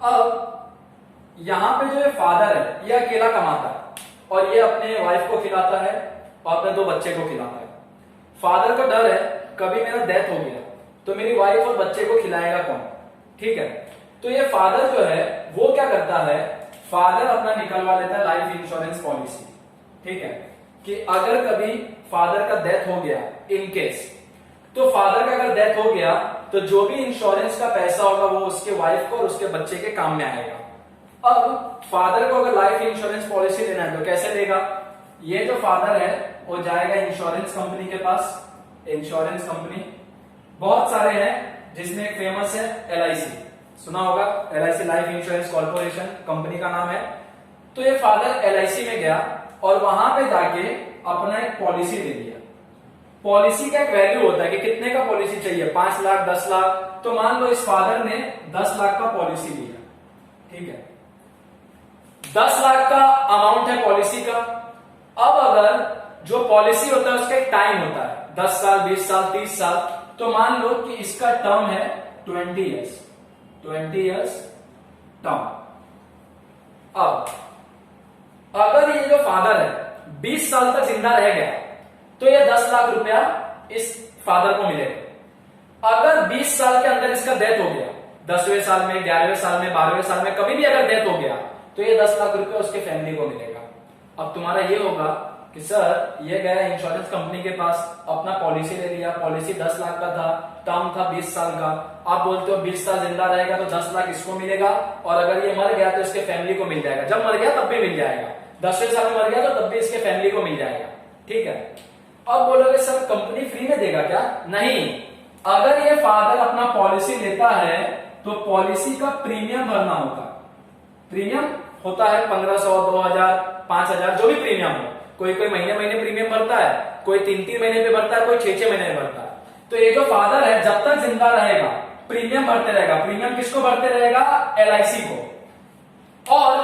अब यहां पे जो है फादर है ये अकेला कमाता है और ये अपने वाइफ को खिलाता है और अपने 2 बच्चे को खिलाता है। फादर को डर है कभी मेरा डेथ हो गया तो मेरी वाइफ और बच्चे को खिलाएगा कौन, ठीक है। तो ये फादर जो है वो क्या करता है, फादर अपना निकलवा लेता है लाइफ इंश्योरेंस पॉलिसी, ठीक है, कि अगर कभी फादर का डेथ हो गया इन केस, तो फादर का अगर डेथ हो गया तो जो भी इंश्योरेंस का पैसा होगा वो उसके वाइफ को और उसके बच्चे के काम में आएगा। अब फादर को अगर लाइफ इंश्योरेंस पॉलिसी लेना है तो कैसे लेगा? ये जो फादर है वो जाएगा इंश्योरेंस कंपनी के पास। इंश्योरेंस कंपनी बहुत सारे हैं जिसमें एक फेमस है LIC, सुना होगा, LIC life insurance corporation company का नाम है। तो ये फादर LIC में गया और वहां पे जाके अपना एक पॉलिसी ले लिया। पॉलिसी का एक वैल्यू होता है कि कितने का पॉलिसी चाहिए, 5 लाख 10 लाख। तो मान लो इस फादर ने 10 लाख का पॉलिसी लिया, ठीक है, 10 लाख का अमाउंट है पॉलिसी का। अब अगर जो पॉलिसी होता है उसका एक टाइम होता है, 10 साल 20 साल 30 साल। तो मान लो कि इसका टर्म है 20 इयर्स, 20 इयर्स टर्म। अब अगर ये जो फादर है 20 साल तक जिंदा रह गया तो ये 10 लाख रुपया इस फादर को मिलेगा। अगर 20 साल के अंदर इसका डेथ हो गया, 10वें साल में, 11वें साल में, 12वें साल में, कभी भी अगर डेथ हो गया तो ये 10 लाख रुपया उसके फैमिली को मिलेगा। अब तुम्हारा ये होगा कि सर ये गया इंश्योरेंस कंपनी के पास, अपना पॉलिसी ले लिया, पॉलिसी 10 लाख का था, टर्म था 20 साल का। आप बोलते हो 20 साल जिंदा रहेगा तो 10 लाख इसको मिलेगा और अगर ये मर गया तो इसके फैमिली को मिल जाएगा। जब मर गया तब भी मिल जाएगा, 10वें साल में मर गया तो तब भी इसके फैमिली को मिल जाएगा, ठीक है। अब बोलोगे सर कंपनी फ्री में देगा क्या? नहीं, अगर ये फादर अपना पॉलिसी लेता है तो पॉलिसी का प्रीमियम भरना होगा। प्रीमियम होता है 1500, 2000, 5000, जो भी प्रीमियम हो। कोई कोई महीने महीने प्रीमियम भरता है, कोई 3-3 महीने पे भरता है, कोई 6-6 महीने में भरता है। तो ये जो फादर है जब तक जिंदा रहेगा प्रीमियम भरते रहेगा। प्रीमियम किसको भरते रहेगा? LIC को। और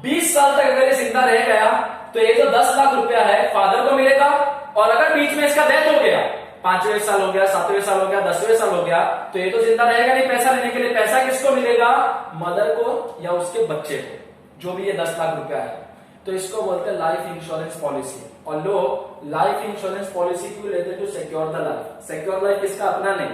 20 साल तक अगर ये जिंदा रह गया तो ये जो 10 लाख रुपया है फादर को मिलेगा और अगर बीच में इसका डेथ हो गया 5वें साल हो गया, 7वें साल हो गया, 10वें साल हो गया, तो ये तो जिंदा रहेगा नहीं पैसा लेने के लिए। पैसा किसको मिलेगा? मदर को या उसके बच्चे को, जो भी ये 10 लाख रुपया है। तो इसको बोलते हैं लाइफ इंश्योरेंस पॉलिसी। और लोग लाइफ इंश्योरेंस पॉलिसी क्यों लेते हैं? To secure the life. Secure life इसका अपना नहीं,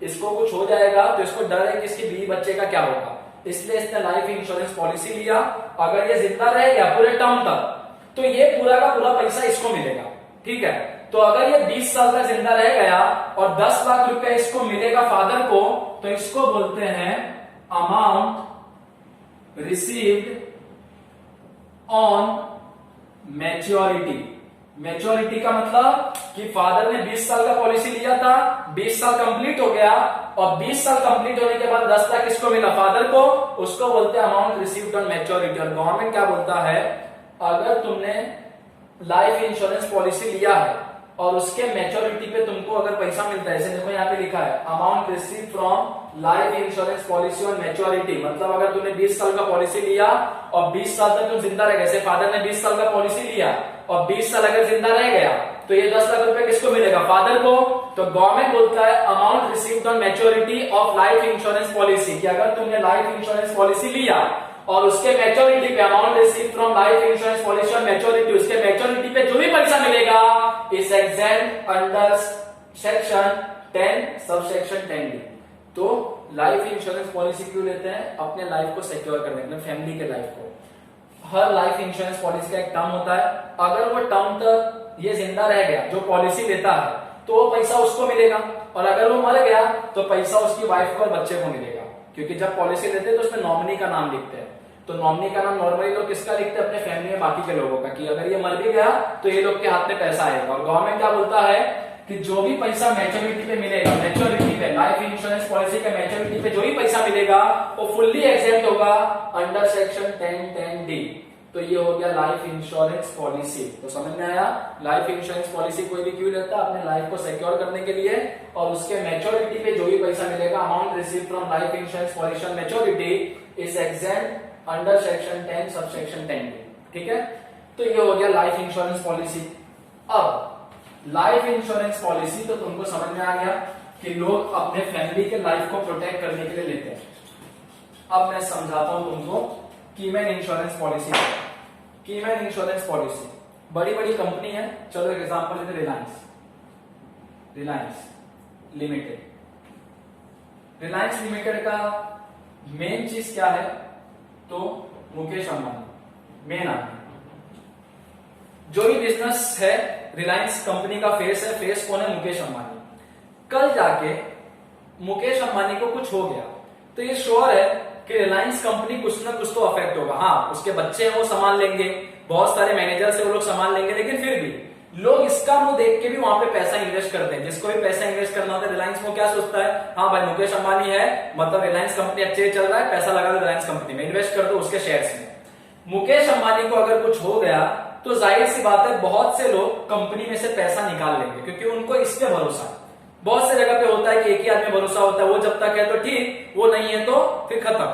इसको कुछ हो जाएगा तो इसको डर है कि इसके बीवी बच्चे का क्या होगा, इसलिए इसने लाइफ इंश्योरेंस पॉलिसी लिया। अगर ये जिंदा रह गया पूरे टर्म तक तो ये पूरा का पूरा पैसा इसको मिलेगा, ठीक है। तो अगर ये 20 साल तक जिंदा रह गया और 10 लाख रुपया इसको मिलेगा फादर को, तो इसको बोलते हैं amount received on maturity. Maturity का मतलब कि फादर ने 20 साल का पॉलिसी लिया था, 20 साल कंप्लीट हो गया और 20 साल कंप्लीट होने के बाद 10 लाख किसको मिला? फादर को। उसको बोलते हैं अमाउंट रिसीव्ड ऑन मैच्योरिटी। और गवर्नमेंट क्या बोलता है, अगर तुमने लाइफ इंश्योरेंस पॉलिसी लिया है और उसके मैच्योरिटी पे तुमको अगर पैसा मिलता है, जैसे देखो यहाँ पे लिखा है amount receive from life insurance policy on maturity, मतलब अगर तुमने 20 साल का पॉलिसी लिया और 20 साल तक तुम जिंदा रह गए, जैसे फादर ने 20 साल का पॉलिसी लिया और 20 साल अगर जिंदा रह गया तो ये 10 लाख रुपए किसको मिलेगा? फादर को। तो गवर्नमेंट बोलता है amount received on maturity of life insurance policy, कि अगर तुमने लाइफ इंश्योरेंस पॉलिसी लिया और उसके मैच्योरिटी पे amount receive from life insurance policy on maturity, उसके मैच्योरिटी पे जो भी पैसा मिलेगा is exempt under section 10 subsection 10D। तो लाइफ इंश्योरेंस पॉलिसी क्यों लेते हैं? अपने लाइफ को सिक्योर करने के लिए, फैमिली के लाइफ को। हर लाइफ इंश्योरेंस पॉलिसी का एक टर्म होता है, अगर वो टर्म तक ये जिंदा रह गया जो पॉलिसी लेता है तो वो पैसा उसको मिलेगा, और अगर वो मर गया तो पैसा उसकी वाइफ को और बच्चे को मिलेगा। क्योंकि जब पॉलिसी लेते हैं तो उसमें नॉमिनी का नाम लिखते हैं, तो नॉमिनी का नाम नॉर्मली लोग किसका लिखते हैं? अपने फैमिली में बाकी के लोगों का, कि अगर ये मर भी गया तो ये लोग के हाथ में पैसा आएगा। और गवर्नमेंट क्या बोलता है कि जो भी पैसा मैच्योरिटी पे मिलेगा, मैच्योरिटी पे लाइफ इंश्योरेंस पॉलिसी के मैच्योरिटी पे जो भी पैसा मिलेगा वो फुल्ली एग्जेम्प्ट होगा अंडर सेक्शन 10(10)(d)। तो ये हो गया लाइफ इंश्योरेंस पॉलिसी। तो समझ में आया? लाइफ इंश्योरेंस पॉलिसी कोई भी क्यों लेता है? अपने लाइफ को सिक्योर करने के लिए, और उसके मैच्योरिटी पे जो भी पैसा मिलेगा amount receive from life insurance policy on maturity is exempt under section 10 subsection 10D, ठीक है। तो ये हो गया लाइफ इंश्योरेंस पॉलिसी। अब लाइफ इंश्योरेंस पॉलिसी तो तुमको समझ में आ गया कि लोग अपने फैमिली के लाइफ को प्रोटेक्ट करने के लिए लेते हैं। अब मैं समझाता हूं तुमको keyman insurance policy. Keyman insurance policy बड़ी बड़ी कंपनी है, चलो एक एग्जांपल लेते हैं, रिलायंस लिमिटेड। रिलायंस लिमिटेड का मेन चीज क्या है? तो मुकेश अंबानी मेन आदमी। जो भी बिजनेस है रिलायंस कंपनी का फेस है, फेस कौन है? मुकेश अंबानी। कल जाके मुकेश अंबानी को कुछ हो गया तो ये श्योर है कि रिलायंस कंपनी कुछ ना कुछ तो अफेक्ट होगा। हाँ, उसके बच्चे हैं वो संभाल लेंगे, बहुत सारे मैनेजर से वो लोग संभाल लेंगे, लेकिन फिर भी लोग इसका मुंह देख के भी वहां पे पैसा इन्वेस्ट करते हैं। जिसको भी पैसा इन्वेस्ट करना होता है रिलायंस में, क्या सोचता है? हाँ भाई मुकेश अंबानी है, मतलब रिलायंस कंपनी अच्छे चल रहा है, पैसा लगा दो रिलायंस कंपनी में, इन्वेस्ट कर दो उसके शेयर्स में। मुकेश अंबानी को अगर कुछ हो गया तो जाहिर सी बात है बहुत से लोग कंपनी में से पैसा निकाल लेंगे, क्योंकि उनको इस पे भरोसा है। बहुत से जगह पे होता है कि एक ही आदमी भरोसा होता है, वो जब तक है तो ठीक, वो नहीं है तो फिर खत्म।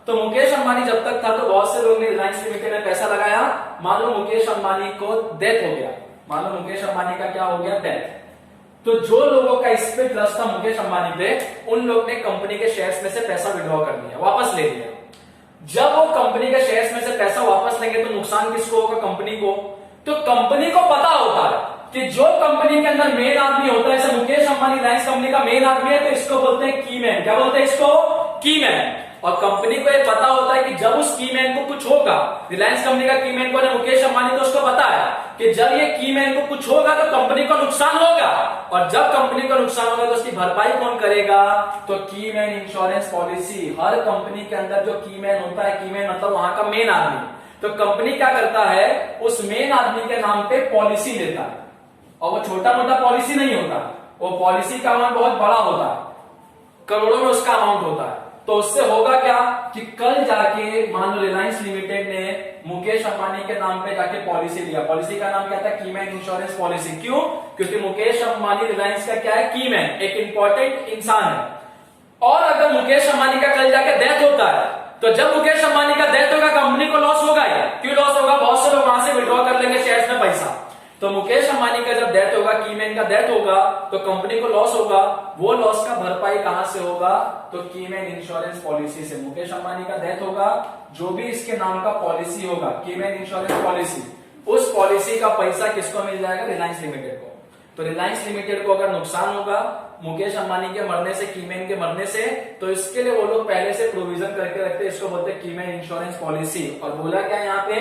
तो मुकेश अंबानी जब तक था तो बहुत से लोग ने रिलायंस लिमिटेड में पैसा लगाया। मान लो मुकेश अंबानी को डेथ हो गया, मान लो मुकेश अंबानी का क्या हो गया? डेथ। तो जो लोगों का इस पे ट्रस्ट था मुकेश अंबानी पे, उन लोग ने कंपनी के शेयर्स में से पैसा विड्रॉ कर लिया, वापस ले लिया। जब वो कंपनी के शेयर्स में से पैसा वापस लेंगे तो नुकसान किसको होगा? कंपनी को। तो कंपनी को पता होता है कि जो कंपनी के अंदर मेन आदमी होता है, जैसे मुकेश अंबानी रिलायंस कंपनी का मेन आदमी है, तो इसको बोलते हैं कीमैन। क्या बोलते हैं इसको? कीमैन। और कंपनी को ये पता होता है कि जब उस कीमैन को कुछ होगा, रिलायंस कंपनी का कीमैन कौन है? मुकेश अंबानी। तो उसको पता है कि जब ये कीमैन को कुछ होगा तो कंपनी को नुकसान होगा, और जब कंपनी को नुकसान होगा तो उसकी भरपाई कौन करेगा? तो कीमैन इंश्योरेंस पॉलिसी। हर कंपनी के अंदर जो कीमैन होता है, कीमैन मतलब वहां का मेन आदमी, तो कंपनी क्या करता है? उस मेन आदमी के नाम पे पॉलिसी लेता है। और वो छोटा मोटा पॉलिसी नहीं होता, वो पॉलिसी का अमाउंट बहुत बड़ा होता है, करोड़ों में उसका अमाउंट होता है। तो उससे होगा क्या कि कल जाके मान लो रिलायंस लिमिटेड ने मुकेश अंबानी के नाम पे जाके पॉलिसी लिया, पॉलिसी का नाम क्या था? Keyman insurance policy. क्यों? क्योंकि मुकेश अंबानी रिलायंस का क्या है? कीमैन, एक इंपॉर्टेंट इंसान है। और अगर मुकेश अंबानी का कल जाके डेथ होता है, तो जब मुकेश अंबानी का डेथ होगा कंपनी को लॉस होगा। क्यों लॉस होगा? बहुत से लोग वहां से विड्रॉ कर लेंगे शेयर्स में पैसा। तो मुकेश अंबानी का जब डेथ होगा कीमैन मैन का डेथ होगा तो कंपनी को लॉस होगा, वो लॉस का भरपाई कहां से होगा, तो की मैन इंश्योरेंस पॉलिसी से। मुकेश अंबानी का डेथ होगा, जो भी इसके नाम का पॉलिसी होगा की मैन इंश्योरेंस पॉलिसी, उस पॉलिसी का पैसा किसको मिल जाएगा, रिलायंस लिमिटेड को। तो रिलायंस लिमिटेड को अगर नुकसान होगा मुकेश अंबानी के मरने से, कीमैन के मरने से, तो इसके लिए वो लोग पहले से प्रोविजन करके रखते हैं, इसको बोलते हैं कीमैन इंश्योरेंस पॉलिसी। और बोला क्या यहाँ पे,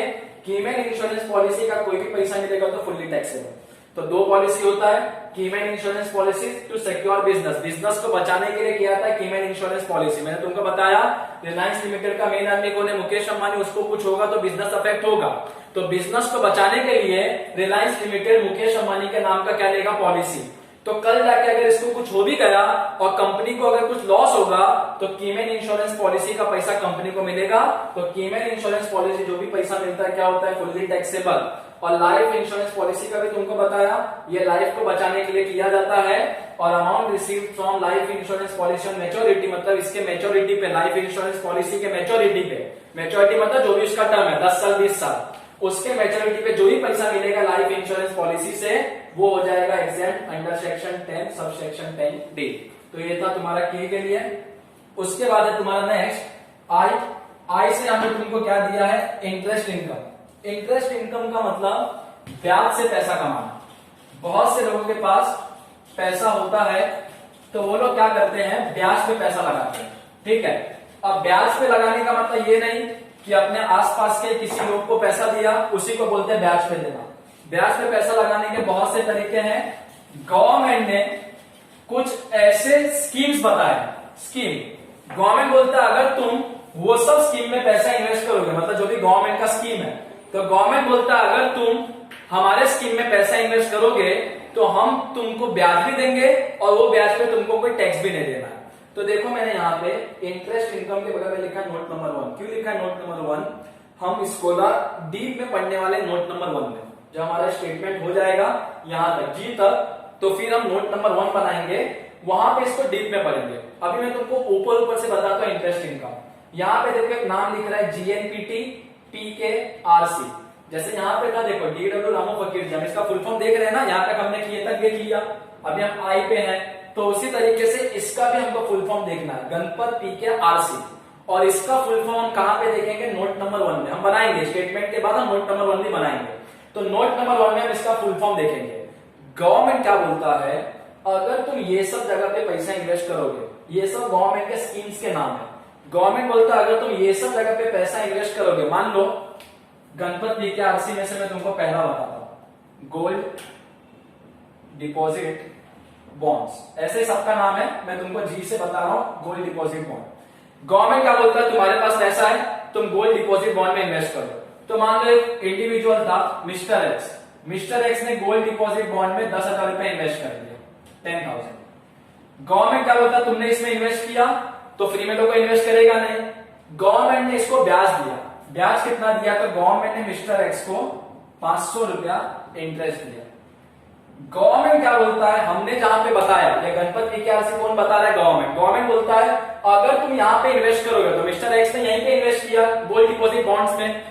कीमैन इंश्योरेंस पॉलिसी का कोई भी पैसा मिलेगा तो फुल्ली टैक्सेबल। तो दो पॉलिसी होता है, keyman insurance policy to secure business, business को बचाने के लिए किया था कीमैन इंश्योरेंस पॉलिसी। मैंने तुमको बताया रिलायंस लिमिटेड का मेन आदमी कौन है, मुकेश अंबानी, उसको कुछ होगा तो बिजनेस अफेक्ट होगा, तो बिजनेस को बचाने के लिए रिलायंस लिमिटेड मुकेश अंबानी के नाम का क्या लेगा, पॉलिसी। तो कल जाके अगर इसको कुछ हो भी गया और कंपनी को अगर कुछ लॉस होगा तो कीमैन इंश्योरेंस पॉलिसी का पैसा कंपनी को मिलेगा। तो कीमैन इंश्योरेंस पॉलिसी जो भी पैसा मिलता है क्या होता है, फुल्ली टैक्सेबल। और लाइफ इंश्योरेंस पॉलिसी का भी तुमको बताया, ये लाइफ को बचाने के लिए किया जाता है। और amount received from life insurance policy on maturity, मतलब इसके मैच्योरिटी पे, लाइफ इंश्योरेंस पॉलिसी के मैच्योरिटी पे, मैच्योरिटी मतलब जो भी उसका टर्म है 10 साल 20 साल, उसके मैच्योरिटी पे जो भी पैसा मिलेगा लाइफ इंश्योरेंस पॉलिसी से, वो हो जाएगा exempt under section 10 sub section 10D। तो ये था तुम्हारा के लिए। उसके बाद है तुम्हारा नेक्स्ट आई। आई से हमने तुमको क्या दिया है, इंटरेस्ट इनकम। इंटरेस्ट इनकम का मतलब ब्याज से पैसा कमाना। बहुत से लोगों के पास पैसा होता है तो वो लोग क्या करते हैं, ब्याज पे पैसा लगाते हैं, ठीक है। अब ब्याज पे लगाने का मतलब ये नहीं कि अपने आसपास के किसी लोग को पैसा दिया उसी को बोलते हैं ब्याज पे देना। ब्याज पे पैसा लगाने के बहुत से तरीके हैं। गवर्नमेंट ने कुछ ऐसे स्कीम्स बताए, स्कीम गवर्नमेंट बोलता है अगर तुम वो सब स्कीम में पैसा इन्वेस्ट करोगे, मतलब जो भी गवर्नमेंट का स्कीम है, तो गवर्नमेंट बोलता है अगर तुम हमारे स्कीम में पैसा इन्वेस्ट करोगे तो हम तुमको ब्याज भी देंगे और वो ब्याज पे तुमको कोई टैक्स भी नहीं देना है। तो देखो मैंने यहाँ पे इंटरेस्ट इनकम के बगल में लिखा है नोट नंबर 1। क्यों लिखा है नोट नंबर 1, हम स्कॉलर डीप में पढ़ने वाले नोट नंबर 1 में जब हमारा स्टेटमेंट हो जाएगा यहां तक जी तक, तो फिर हम नोट नंबर 1 बनाएंगे, वहां पे इसको डीप में पढ़ेंगे। अभी मैं तुमको ऊपर ऊपर से बताता हूँ इंटरेस्ट इनकम। यहाँ पे देखो एक नाम लिख रहा है GNPT PKRC, जैसे यहाँ पे था देखो DW रामो फकीर जी, हम इसका फुल फॉर्म देख रहे हैं ना, यहाँ तक हमने किए तक देख लिया, अभी हम आई पे हैं, तो उसी तरीके से इसका भी हमको फुल फॉर्म देखना है, गणपत PKRC। और इसका फुल फॉर्म हम कहाँ पे देखेंगे, नोट नंबर 1 में हम बनाएंगे, स्टेटमेंट के बाद हम नोट नंबर 1 भी बनाएंगे। तो नोट नंबर 1 में हम इसका फुल फॉर्म देखेंगे। गवर्नमेंट क्या बोलता है, अगर तुम ये सब जगह पे पैसा इन्वेस्ट करोगे, ये सब गवर्नमेंट के स्कीम्स के नाम है, गवर्नमेंट बोलता है अगर तुम ये सब जगह पे पैसा इन्वेस्ट करोगे, मान लो गणपत PKRC में से मैं तुमको पहला बताता हूं, गोल्ड डिपॉजिट बॉन्ड्स, ऐसे सबका नाम है, मैं तुमको जी से बता रहा हूं, गोल्ड डिपॉजिट बॉन्ड। गवर्नमेंट क्या बोलता है, तुम्हारे पास पैसा है, तुम गोल्ड डिपॉजिट बॉन्ड में इन्वेस्ट करो। तो मान लो एक इंडिविजुअल था मिस्टर एक्स, मिस्टर एक्स ने गोल्ड डिपॉजिट बॉन्ड में 10,000 रुपए इन्वेस्ट कर दिया, 10,000। गवर्नमेंट क्या बोलता है, तुमने इसमें इन्वेस्ट किया तो फ्री में तो कोई इन्वेस्ट करेगा नहीं, गवर्नमेंट ने इसको ब्याज दिया। ब्याज कितना दिया, तो गवर्नमेंट ने मिस्टर एक्स को 500 रुपया इंटरेस्ट दिया। गवर्नमेंट क्या बोलता है, हमने जहां पे बताया, ये गणपत PKRC कौन बता रहा है, गवर्नमेंट। गवर्नमेंट बोलता है अगर तुम यहाँ पे इन्वेस्ट करोगे, तो मिस्टर एक्स ने यहीं पे इन्वेस्ट किया गोल्ड डिपॉजिट बॉन्ड्स में,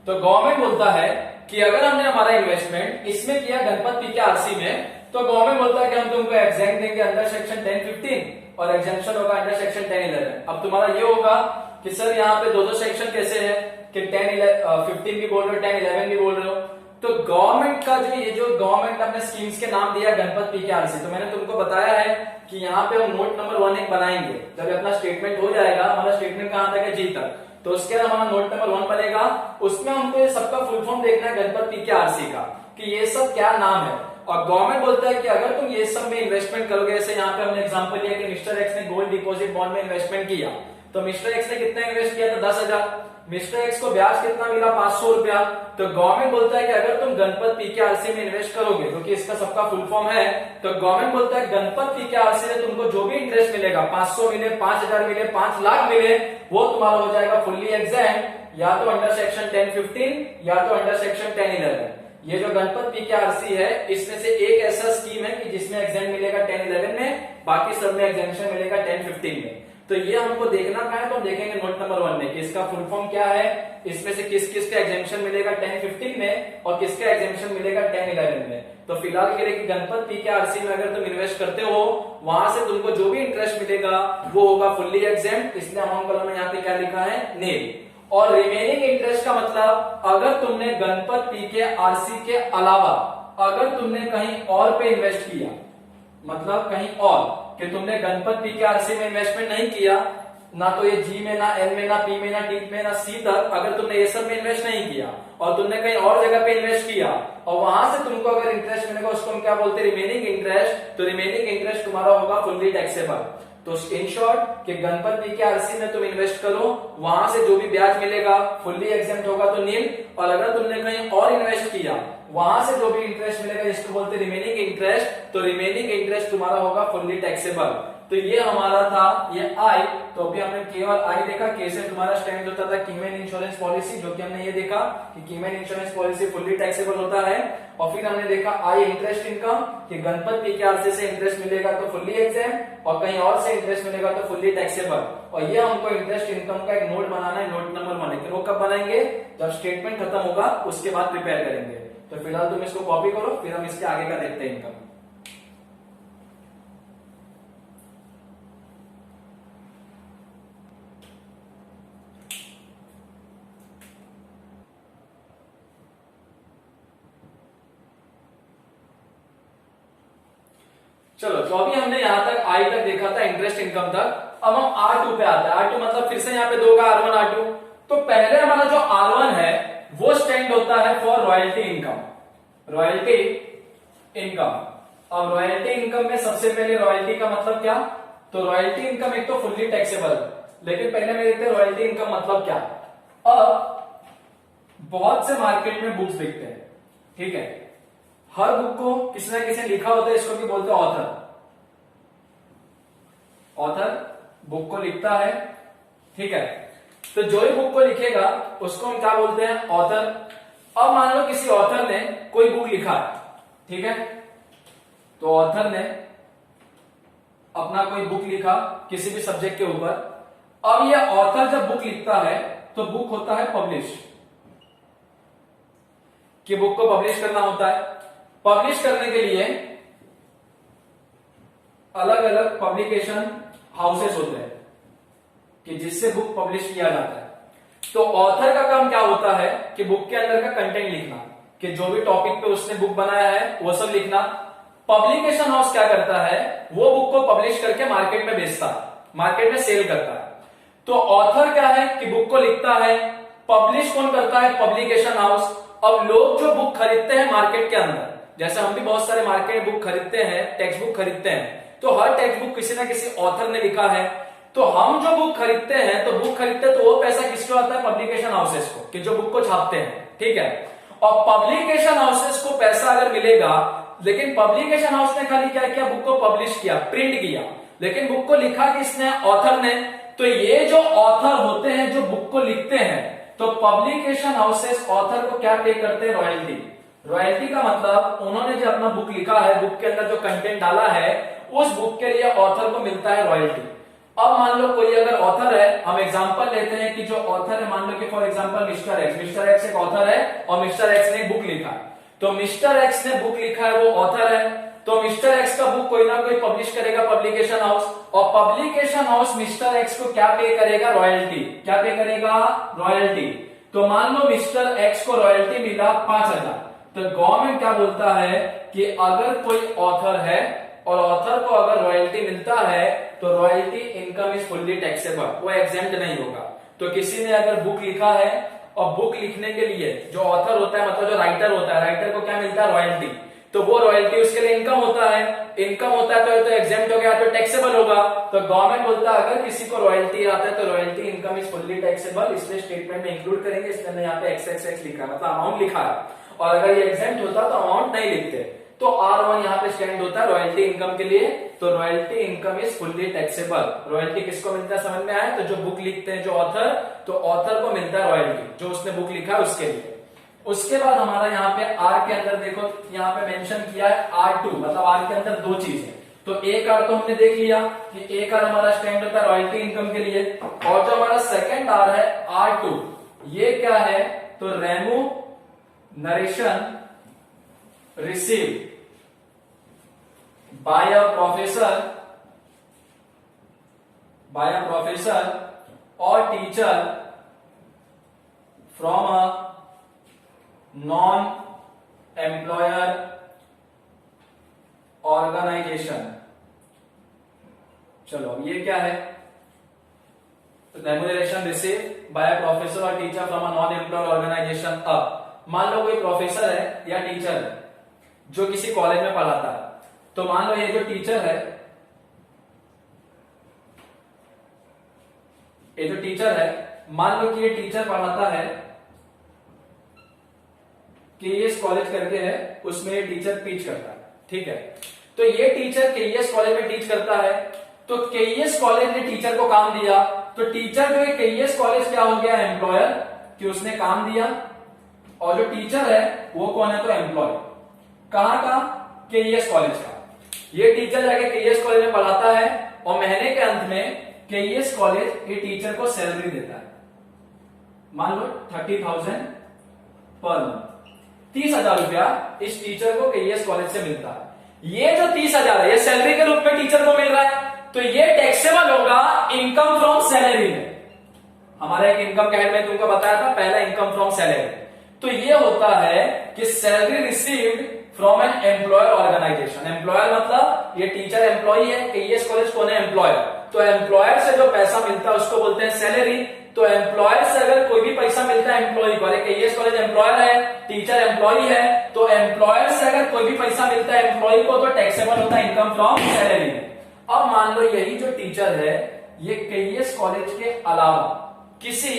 तो गवर्नमेंट बोलता है कि अगर हमने हमारा इन्वेस्टमेंट इसमें किया गणपत PKRC में, तो गवर्नमेंट बोलता है कि हम तुमको एग्जेम्प्ट देंगे अंडर सेक्शन 1015 और एग्जेम्पशन होगा अंडर सेक्शन 1011। अब तुम्हारा ये होगा कि सर यहाँ पे दो सेक्शन कैसे है कि 10-15 भी बोल रहे हो, 10-11 भी बोल रहे हो। तो गवर्नमेंट का जो ये जो गवर्नमेंट अपने स्कीम्स के नाम दिया गणपत PKRC, तो मैंने तुमको बताया है कि यहाँ पे हम नोट नंबर 1 एक बनाएंगे, जब अपना स्टेटमेंट हो जाएगा, हमारा स्टेटमेंट कहां तक है, जी तक, तो उसके बाद हमारा नोट नंबर 1 बनेगा, उसमें हमको ये सबका फुल फॉर्म देखना है गणपत PKRC का कि ये सब क्या नाम है। और गवर्नमेंट बोलता है कि अगर तुम ये सब में इन्वेस्टमेंट करोगे, जैसे यहाँ पे हमने एग्जांपल लिया कि मिस्टर एक्स ने गोल्ड डिपॉजिट बॉन्ड में इन्वेस्टमेंट किया, तो मिस्टर एक्स ने कितना इन्वेस्ट किया था, 10,000, मिस्टर एक्स को ब्याज कितना मिला, 500 रुपया। तो गवर्नमेंट बोलता है कि अगर तुम गणपत PKRC में इन्वेस्ट करोगे, क्योंकि इसका सबका फुल फॉर्म है, तो गवर्नमेंट बोलता है गणपत PKRC से तुमको जो भी इंटरेस्ट मिलेगा, 500 मिले, 5,000 मिले, 5 लाख मिले, वो तुम्हारा हो जाएगा फुल्ली एग्जेम्प्ट, या तो अंडर सेक्शन 1015 या तो अंडर सेक्शन 1011। ये जो गणपत PKRC है, इसमें से एक ऐसा स्कीम है कि जिसमें एग्जेम्प्ट मिलेगा 1011 में, बाकी सब में एग्जेम्पशन मिलेगा 1015 में। तो तो ये हमको देखना क्या है, तो हम देखेंगे नोट नंबर 1 में कि इसका फुल फॉर्म क्या है, इसमें से किस किस का एग्जामिशन मिलेगा 10-15 में और किसका एग्जामिशन मिलेगा 10-11 में। तो फिलहाल के लिए कि गणपत पीकेआरसी में अगर तुम इन्वेस्ट करते हो वहां से तुमको जो भी इंटरेस्ट मिलेगा वो होगा फुल्ली एग्जेम्प्ट, इसलिए अमाउंट कॉलम में यहाँ पे क्या लिखा है, नील। और रिमेनिंग इंटरेस्ट का मतलब अगर तुमने गणपत पीकेआरसी के अलावा अगर तुमने कहीं और पे इन्वेस्ट किया, मतलब कहीं और कि तुमने गणपत पीकेआरसी में इन्वेस्टमेंट नहीं किया, ना तो ये जी में, ना एल में, ना पी में, ना डी में, ना सी तक, अगर तुमने ये सब में इन्वेस्ट नहीं किया और तुमने कहीं और जगह पे इन्वेस्ट किया और वहां से तुमको अगर इंटरेस्ट मिलेगा उसको हम क्या बोलते हैं, रिमेनिंग इंटरेस्ट। तो रिमेनिंग इंटरेस्ट तुम्हारा होगा फुल्ली टैक्सेबल। तो इन शॉर्ट कि गणपत पीकेआरसी में तुम इन्वेस्ट करो, वहां से जो भी ब्याज मिलेगा फुल्ली एग्जेम्प्ट होगा तो नील, और अगर तुमने कहीं और इन्वेस्ट किया वहां से जो भी इंटरेस्ट मिलेगा जिसको बोलते हैं रिमेनिंग इंटरेस्ट, तो रिमेनिंग इंटरेस्ट तुम्हारा होगा फुल्ली टैक्सेबल। तो ये हमारा था ये आई। तो अभी हमने केवल आई देखा, के से तुम्हारा स्टैंड होता था कीमैन इंश्योरेंस पॉलिसी, जो कि हमने ये देखा कि keyman insurance policy fully taxable होता है। और फिर हमने देखा आई इंटरेस्ट इनकम कि गणपत पीकेआरसी से इंटरेस्ट मिलेगा तो फुल्ली एग्जेम्प्ट और कहीं और से इंटरेस्ट मिलेगा तो फुल्ली टैक्सेबल। और ये हमको इंटरेस्ट इनकम का एक नोट बनाना है, नोट नंबर 1। लेकिन वो कब बनाएंगे, जब स्टेटमेंट खत्म होगा उसके बाद प्रिपेयर करेंगे। तो फिलहाल तुम इसको कॉपी करो, फिर हम इसके आगे का देखते हैं इनकम। चलो, तो अभी हमने यहां तक आई तक देखा था, इंटरेस्ट इनकम तक। अब हम R2 पे आते हैं। R2 मतलब फिर से यहाँ पे दो का R1 R2। तो पहले हमारा जो R1 है वो स्टैंड होता है for royalty income, royalty income. अब रॉयल्टी इनकम में सबसे पहले रॉयल्टी का मतलब क्या, तो रॉयल्टी इनकम एक तो फुल्ली टैक्सेबल, लेकिन पहले मैं देखते हैं रॉयल्टी इनकम मतलब क्या। अब बहुत से मार्केट में बुक्स बिकते हैं, ठीक है, हर बुक को किसी ना किसी ने लिखा होता है, इसको भी बोलते हैं ऑथर। ऑथर बुक को लिखता है, ठीक है, तो जो ही बुक को लिखेगा उसको हम क्या बोलते हैं, ऑथर। अब मान लो किसी ऑथर ने कोई बुक लिखा है, ठीक है, तो ऑथर ने अपना कोई बुक लिखा किसी भी सब्जेक्ट के ऊपर। अब ये ऑथर जब बुक लिखता है तो बुक होता है पब्लिश, कि बुक को पब्लिश करना होता है। पब्लिश करने के लिए अलग अलग पब्लिकेशन हाउसेस होते हैं कि जिससे बुक पब्लिश किया जाता है। तो ऑथर का काम क्या होता है कि बुक के अंदर का कंटेंट लिखना, कि जो भी टॉपिक पे उसने बुक बनाया है वो सब लिखना। पब्लिकेशन हाउस क्या करता है, वो बुक को पब्लिश करके मार्केट में बेचता है, मार्केट में सेल करता है। तो ऑथर क्या है कि बुक को लिखता है, पब्लिश कौन करता है, पब्लिकेशन हाउस। अब लोग जो बुक खरीदते हैं मार्केट के अंदर, जैसे हम भी बहुत सारे मार्केट बुक खरीदते हैं, टेक्स्ट बुक खरीदते हैं, तो हर टेक्स्ट बुक किसी ना किसी ऑथर ने लिखा है। तो हम जो बुक खरीदते हैं, तो बुक खरीदते हैं तो वो पैसा किसको आता है, पब्लिकेशन हाउसेस को, कि जो बुक को छापते हैं, ठीक है। और पब्लिकेशन हाउसेस को पैसा अगर मिलेगा, लेकिन पब्लिकेशन हाउस ने खाली क्या किया, बुक को पब्लिश किया, प्रिंट किया, लेकिन बुक को लिखा किसने, ऑथर ने। तो ये जो ऑथर होते हैं जो बुक को लिखते हैं, तो पब्लिकेशन हाउसेस ऑथर को क्या पे करते हैं, रॉयल्टी। रॉयल्टी का मतलब उन्होंने जो अपना बुक लिखा है, बुक के अंदर जो कंटेंट डाला है, उस बुक के लिए ऑथर को मिलता है रॉयल्टी। अब मान लो कोई अगर ऑथर है, हम एग्जांपल लेते हैं कि जो ऑथर है, मान लो कि for example mister x, mister x एक ऑथर है और मिस्टर एक्स ने बुक लिखा है। तो मिस्टर एक्स ने बुक लिखा है, वो ऑथर है, तो मिस्टर एक्स का बुक कोई ना कोई पब्लिश करेगा पब्लिकेशन हाउस, और पब्लिकेशन हाउस मिस्टर एक्स को क्या पे करेगा, रॉयल्टी। क्या पे करेगा, रॉयल्टी। तो मान लो मिस्टर एक्स को रॉयल्टी मिला 5,000, तो गवर्नमेंट क्या बोलता है कि अगर कोई ऑथर है और ऑथर को अगर रॉयल्टी मिलता है तो royalty income is fully taxable, वो एग्जेम्प्ट नहीं होगा। तो किसी ने अगर बुक लिखा है और बुक लिखने के लिए जो ऑथर होता है, मतलब जो राइटर होता है, राइटर को क्या मिलता है, रॉयल्टी, तो वो रॉयल्टी उसके लिए इनकम होता है। इनकम होता है तो एग्जेम्प्ट हो गया, तो टैक्सेबल होगा। तो गवर्नमेंट बोलता है अगर किसी को रॉयल्टी आता है तो royalty income is fully taxable, इसलिए स्टेटमेंट में इंक्लूड करेंगे। इसलिए हमने यहाँ पे एक्स लिखा, मतलब अमाउंट लिखा है, और अगर ये एग्जेम्प्ट होता तो अमाउंट नहीं लिखते। तो R1 यहाँ पे स्टैंड होता है रॉयल्टी इनकम के लिए। तो royalty income is fully taxable. Royalty किसको मिलता है, समझ में आया, तो जो बुक लिखते हैं जो ऑथर, तो ऑथर को मिलता है रॉयल्टी, जो उसने बुक लिखा है उसके लिए। उसके बाद हमारा यहाँ पे R के अंदर देखो, यहाँ पे मेंशन किया है R2, मतलब R के अंदर दो चीज है। तो एक आर तो हमने देख लिया कि एक आर हमारा स्टैंड होता है रॉयल्टी इनकम के लिए, और जो हमारा सेकंड आर है R2, ये क्या है, तो remuneration receive by a professor और teacher from a non employer organization. चलो अब ये क्या है, रेम्यूनरेशन रिसीव बाय प्रोफेसर और teacher from a non employed organization. अब मान लो कोई प्रोफेसर है या टीचर है जो किसी कॉलेज में पढ़ाता है, तो मान लो ये जो टीचर है, मान लो कि ये टीचर पढ़ाता है केईएस कॉलेज करके है, उसमें ये टीचर टीच करता है, ठीक है। तो ये टीचर केईएस कॉलेज में टीच करता है, तो केईएस कॉलेज ने टीचर को काम दिया, तो टीचर जो है केईएस कॉलेज क्या हो गया, एम्प्लॉयर, कि उसने काम दिया, और जो टीचर है वो कौन है, तो एम्प्लॉय। कहां का, केईएस कॉलेज का। ये टीचर जाके केईएस कॉलेज में पढ़ाता है और महीने के अंत में केईएस कॉलेज ये टीचर को सैलरी देता है, मान लो 30,000 पर मंथ, 30,000 रुपया इस टीचर को केईएस कॉलेज से मिलता है। ये जो 30,000 है ये सैलरी के रूप में टीचर को मिल रहा है, तो ये टैक्सेबल होगा इनकम फ्रॉम सैलरी में। हमारा एक इनकम का हेड में तुमको बताया था, पहला इनकम फ्रॉम सैलरी। तो ये होता है कि salary received from an employer organisation. Employer मतलब ये टीचर एम्प्लॉय है, केईएस कॉलेज कौन है, एम्प्लॉयर। तो एम्प्लॉयर से जो पैसा मिलता है उसको बोलते हैं सैलरी। तो एम्प्लॉयर से अगर कोई भी पैसा मिलता है एम्प्लॉय को, केईएस कॉलेज एम्प्लॉयर है, टीचर एम्प्लॉय है, तो एम्प्लॉयर से अगर कोई भी पैसा मिलता है एम्प्लॉय को तो टैक्सेबल होता है इनकम फ्रॉम सैलरी में। अब मान लो यही जो टीचर है ये केईएस कॉलेज के अलावा किसी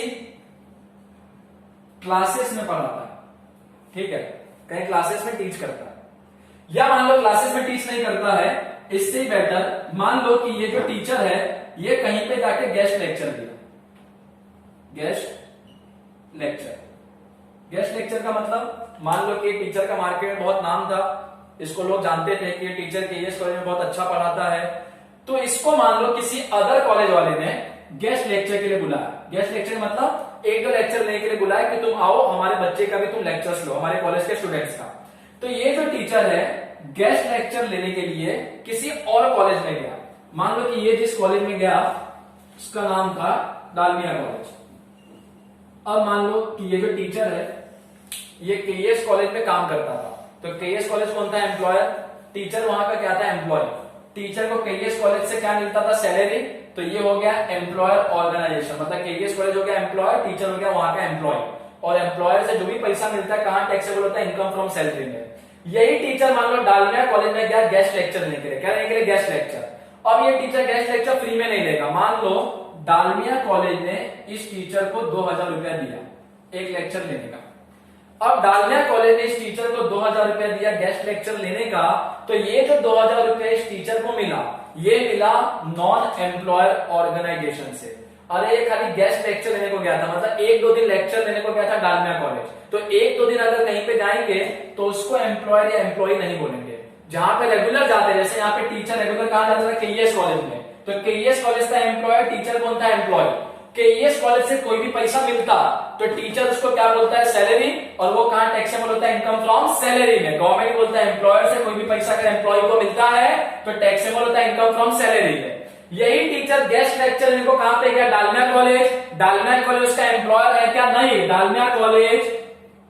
क्लासेस में पढ़ाता है, ठीक है, कहीं क्लासेस में टीच करता है, या मान लो क्लासेस में टीच नहीं करता है, इससे ही बेटर मान लो कि ये जो टीचर है ये कहीं पे जाके गेस्ट लेक्चर दिया। गेस्ट लेक्चर का मतलब मान लो कि टीचर का मार्केट में बहुत नाम था, इसको लोग जानते थे कि ये टीचर केईएस कॉलेज में बहुत अच्छा पढ़ाता है, तो इसको मान लो किसी अदर कॉलेज वाले ने गेस्ट लेक्चर के लिए बुलाया। गेस्ट लेक्चर मतलब एक दो लेक्चर लेने के लिए बुलाया कि तुम आओ हमारे बच्चे का भी तुम लेक्चर्स लो, हमारे कॉलेज के स्टूडेंट्स का। तो ये जो टीचर है गेस्ट लेक्चर लेने के लिए किसी और कॉलेज में गया। मान लो कि ये जिस कॉलेज में गया उसका नाम था डालमिया कॉलेज। अब मान लो कि ये जो टीचर है ये केईएस कॉलेज में काम करता था, तो केईएस कॉलेज कौन था, एम्प्लॉयर, टीचर वहां का क्या था, एम्प्लॉय। टीचर को केईएस कॉलेज से क्या मिलता था, सैलरी, तो ये हो गया एम्प्लॉयर ऑर्गेनाइजेशन, मतलब केईएस कॉलेज हो गया एम्प्लॉयर, टीचर हो गया वहां का एम्प्लॉय, और एम्प्लॉयर से जो भी पैसा मिलता है कहां टैक्सेबल होता है, इनकम फ्रॉम सैलरी में। यही टीचर मान लो डालमिया कॉलेज में गया गेस्ट लेक्चर लेने के लिए, क्या लेने के लिए, गेस्ट लेक्चर। अब ये टीचर गेस्ट लेक्चर फ्री में नहीं लेगा, मान लो डालमिया कॉलेज ने इस टीचर को 2,000 रुपया दिया एक लेक्चर लेने का। अब डालमिया कॉलेज ने इस टीचर को 2,000 रुपया दिया गेस्ट लेक्चर लेने का, तो ये जो 2,000 रुपया इस टीचर को मिला ये मिला नॉन एम्प्लॉयर ऑर्गेनाइजेशन से। अरे ये खाली गेस्ट लेक्चर लेने को गया था, मतलब एक दो दिन लेक्चर लेने को गया था डालमिया कॉलेज, तो एक दो दिन अगर कहीं पे जाएंगे तो उसको एम्प्लॉयर या एम्प्लॉय नहीं बोलेंगे। जहां पे रेगुलर जाते हैं, जैसे यहाँ पे टीचर रेगुलर कहां जाता था, केईएस कॉलेज में, तो केईएस कॉलेज का एम्प्लॉयर, टीचर कौन था, एम्प्लॉय। केईएस कॉलेज से कोई भी पैसा मिलता तो टीचर उसको क्या बोलता है, सैलरी, और वो कहां टैक्सेबल होता है, इनकम फ्रॉम सैलरी में। गवर्नमेंट बोलता है एम्प्लॉयर से कोई भी पैसा अगर एम्प्लॉय को मिलता है तो टैक्सेबल होता है इनकम फ्रॉम सैलरी में। यही टीचर गेस्ट लेक्चर लेने को कहां पे गया, डालमिया कॉलेज। डालमिया कॉलेज उसका एम्प्लॉयर है क्या, नहीं, डालमिया कॉलेज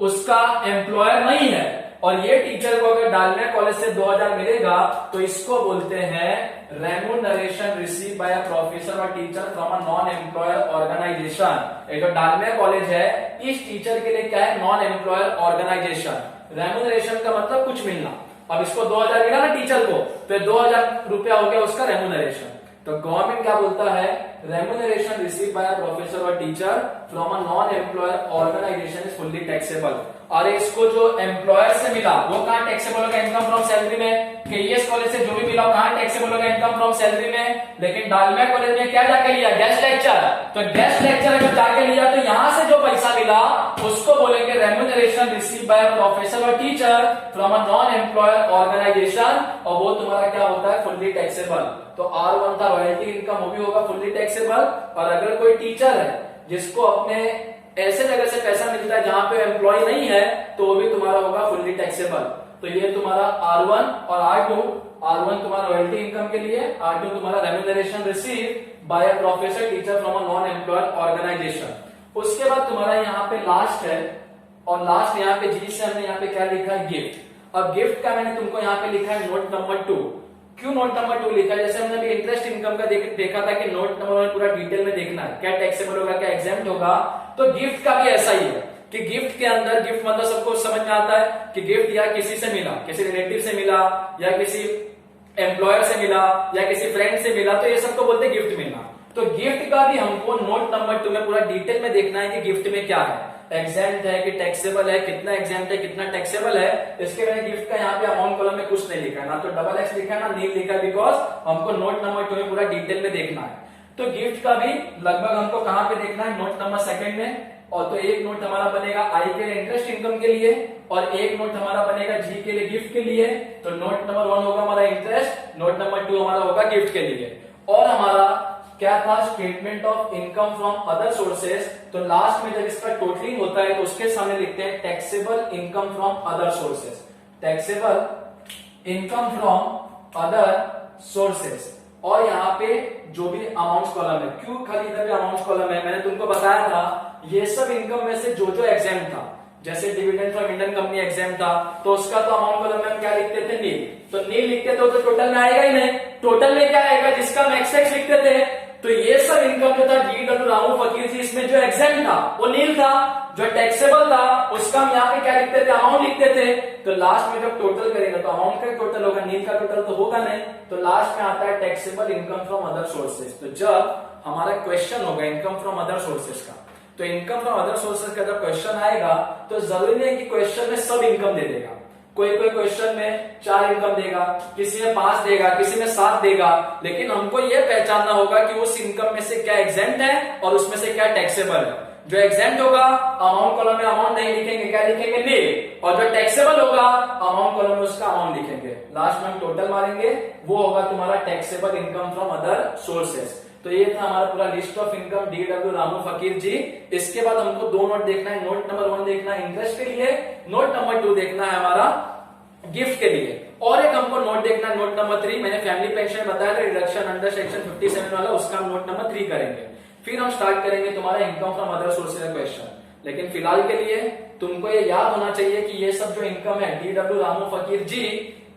उसका एम्प्लॉयर नहीं है। और ये टीचर को अगर डालमिया कॉलेज से 2,000 मिलेगा तो इसको बोलते हैं remuneration receive by a professor और teacher from a non employer organization. एक जो डालमिया कॉलेज है इस टीचर के लिए क्या है, नॉन एम्प्लॉयर ऑर्गेनाइजेशन। रेम्यूनरेशन का मतलब कुछ मिलना। अब इसको 2,000 मिला ना टीचर को, तो 2,000 रुपया हो गया उसका रेम्यूनरेशन। तो गवर्नमेंट क्या बोलता है, remuneration receive by a professor और teacher from a non employer organization is fully taxable. और इसको जो एम्प्लॉयर से मिला वो कहाँ टैक्सेबल होगा, इनकम फ्रॉम सैलरी में। केईएस कॉलेज से जो भी मिला कहाँ टैक्सेबल होगा, इनकम फ्रॉम सैलरी में। लेकिन डालमिया कॉलेज में क्या जाके लिया, गेस्ट लेक्चर, तो गेस्ट लेक्चर अगर जाके लिया तो यहां से जो पैसा मिला उसको बोलेंगे रेम्यूनरेशन रिसीव बाय प्रोफेसर और teacher from a non employer organisation, और वो तुम्हारा क्या होता है, फुल्ली टैक्सेबल। तो R1 था रॉयल्टी इनकम, वो भी होगा फुल्ली टैक्सेबल। और अगर कोई टीचर है जिसको अपने ऐसे जगह से पैसा मिलता है जहां पे एम्प्लॉय नहीं है, तो वो भी तुम्हारा होगा फुल्ली टैक्सेबल। तो ये तुम्हारा R1 और R2, R1 तुम्हारा रॉयल्टी इनकम के लिए, R2 तुम्हारा remuneration receive by a professor teacher from a non employed organisation. उसके बाद तुम्हारा यहाँ पे लास्ट है, और लास्ट यहाँ पे जी से हमने यहाँ पे क्या लिखा है, गिफ्ट। अब गिफ्ट का मैंने तुमको यहाँ पे लिखा है नोट नंबर 2। क्यों नोट नंबर 2 लिखा है, जैसे हमने अभी इंटरेस्ट इनकम का देखा था कि नोट नंबर 1 पूरा डिटेल में देखना है, क्या टैक्सेबल होगा क्या एग्जेम्प्ट होगा। तो गिफ्ट का भी ऐसा ही है कि गिफ्ट के अंदर, गिफ्ट मतलब सबको समझ में आता है कि गिफ्ट या किसी से मिला, किसी रिलेटिव से मिला, या किसी एम्प्लॉयर से मिला, या किसी फ्रेंड से मिला, तो ये सबको बोलते हैं गिफ्ट मिलना। तो गिफ्ट का भी हमको नोट नंबर 2 में पूरा डिटेल में देखना है कि गिफ्ट में क्या है, एग्जेम्प्ट है कि टैक्सेबल है, कितना एग्जेम्प्ट है कितना टैक्सेबल है। इसके मैंने गिफ्ट का यहाँ पे अमाउंट कॉलम में कुछ नहीं लिखा है, ना तो डबल एक्स लिखा है ना नील लिखा है, बिकॉज हमको नोट नंबर 2 में पूरा डिटेल में देखना है। तो गिफ्ट का भी लगभग हमको कहाँ पे देखना है, नोट नंबर 2 में। और तो एक नोट हमारा बनेगा आई के लिए इंटरेस्ट इनकम के लिए, और एक नोट हमारा बनेगा जी के लिए गिफ्ट के लिए। तो नोट नंबर 1 होगा हमारा इंटरेस्ट, नोट नंबर 2 हमारा होगा गिफ्ट के लिए। और हमारा क्या था, statement of income from other sources. तो लास्ट में जब इसका टोटलिंग होता है तो उसके सामने लिखते हैं taxable income from other sources, taxable income from other sources. और यहाँ पे जो भी अमाउंट कॉलम है, क्यों खाली इधर भी अमाउंट कॉलम है, मैंने तुमको बताया था ये सब इनकम में से जो जो एग्जाम था, जैसे dividend from Indian company exam था, तो उसका तो अमाउंट कॉलम में हम क्या लिखते थे, नील। तो नील लिखते तो टोटल में आएगा ही नहीं, टोटल में क्या आएगा, जिसका मैक्स एक्स लिखते थे। तो ये सब इनकम जो था DW रामू फकीर जी, इसमें जो एग्जाम था वो नील था, जो टैक्सेबल था उसका हम यहाँ पे क्या लिखते थे, अमाउंट लिखते थे। तो लास्ट में जब टोटल करेंगे तो अमाउंट का टोटल होगा, नील का टोटल तो होगा नहीं। तो लास्ट में आता है taxable income from other sources. तो जब हमारा क्वेश्चन होगा इनकम फ्रॉम अदर सोर्सेज का, तो इनकम फ्रॉम अदर सोर्सेज का जब क्वेश्चन आएगा तो जरूरी नहीं कि क्वेश्चन में सब इनकम दे देगा, कोई कोई क्वेश्चन में 4 इनकम देगा, किसी में 5 देगा, किसी में 7 देगा। लेकिन हमको यह पहचानना होगा कि उस इनकम में से क्या एग्जेम्प्ट है और उसमें से क्या टैक्सेबल है। जो एग्जेम्प्ट होगा अमाउंट कॉलम में अमाउंट नहीं लिखेंगे, क्या लिखेंगे, नील। और जो टैक्सेबल होगा अमाउंट कॉलम में उसका अमाउंट लिखेंगे। लास्ट में हम टोटल मारेंगे, वो होगा तुम्हारा taxable income from other sources. तो ये था हमारा पूरा list of income DW Ramu फकीर जी। इसके बाद हमको 2 नोट देखना है, नोट नंबर 1 देखना है इंटरेस्ट के लिए, नोट नंबर 2 देखना है हमारा गिफ्ट के लिए। और एक हमको नोट देखना है, नोट नंबर 3। मैंने फैमिली पेंशन बताया था रिडक्शन अंडर सेक्शन 57 वाला, उसका हम नोट नंबर 3 करेंगे। फिर हम स्टार्ट करेंगे तुम्हारा income from other sources question. लेकिन फिलहाल के लिए तुमको ये याद होना चाहिए कि ये सब जो इनकम है DW रामू फकीर जी,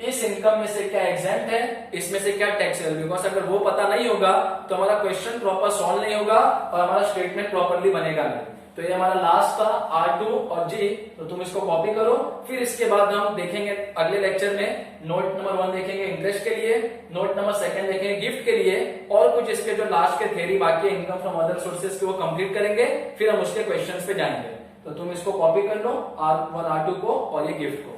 इस इनकम में से क्या एग्जेम्प्ट है, इसमें से क्या टैक्स है। बिकॉज अगर वो पता नहीं होगा तो हमारा क्वेश्चन प्रॉपर सॉल्व नहीं होगा और हमारा स्टेटमेंट प्रॉपरली बनेगा नहीं। तो ये हमारा लास्ट था R2 और G, तो तुम इसको कॉपी करो। फिर इसके बाद हम देखेंगे अगले लेक्चर में नोट नंबर 1 देखेंगे इंटरेस्ट के लिए, नोट नंबर 2 देखेंगे गिफ्ट के लिए, और कुछ इसके जो लास्ट के थ्योरी बाकी है इनकम फ्रॉम अदर सोर्सेज के वो कंप्लीट करेंगे। फिर हम उसके क्वेश्चंस पे जाएंगे। तो तुम इसको कॉपी कर लो R1 R2 को और ये गिफ्ट को।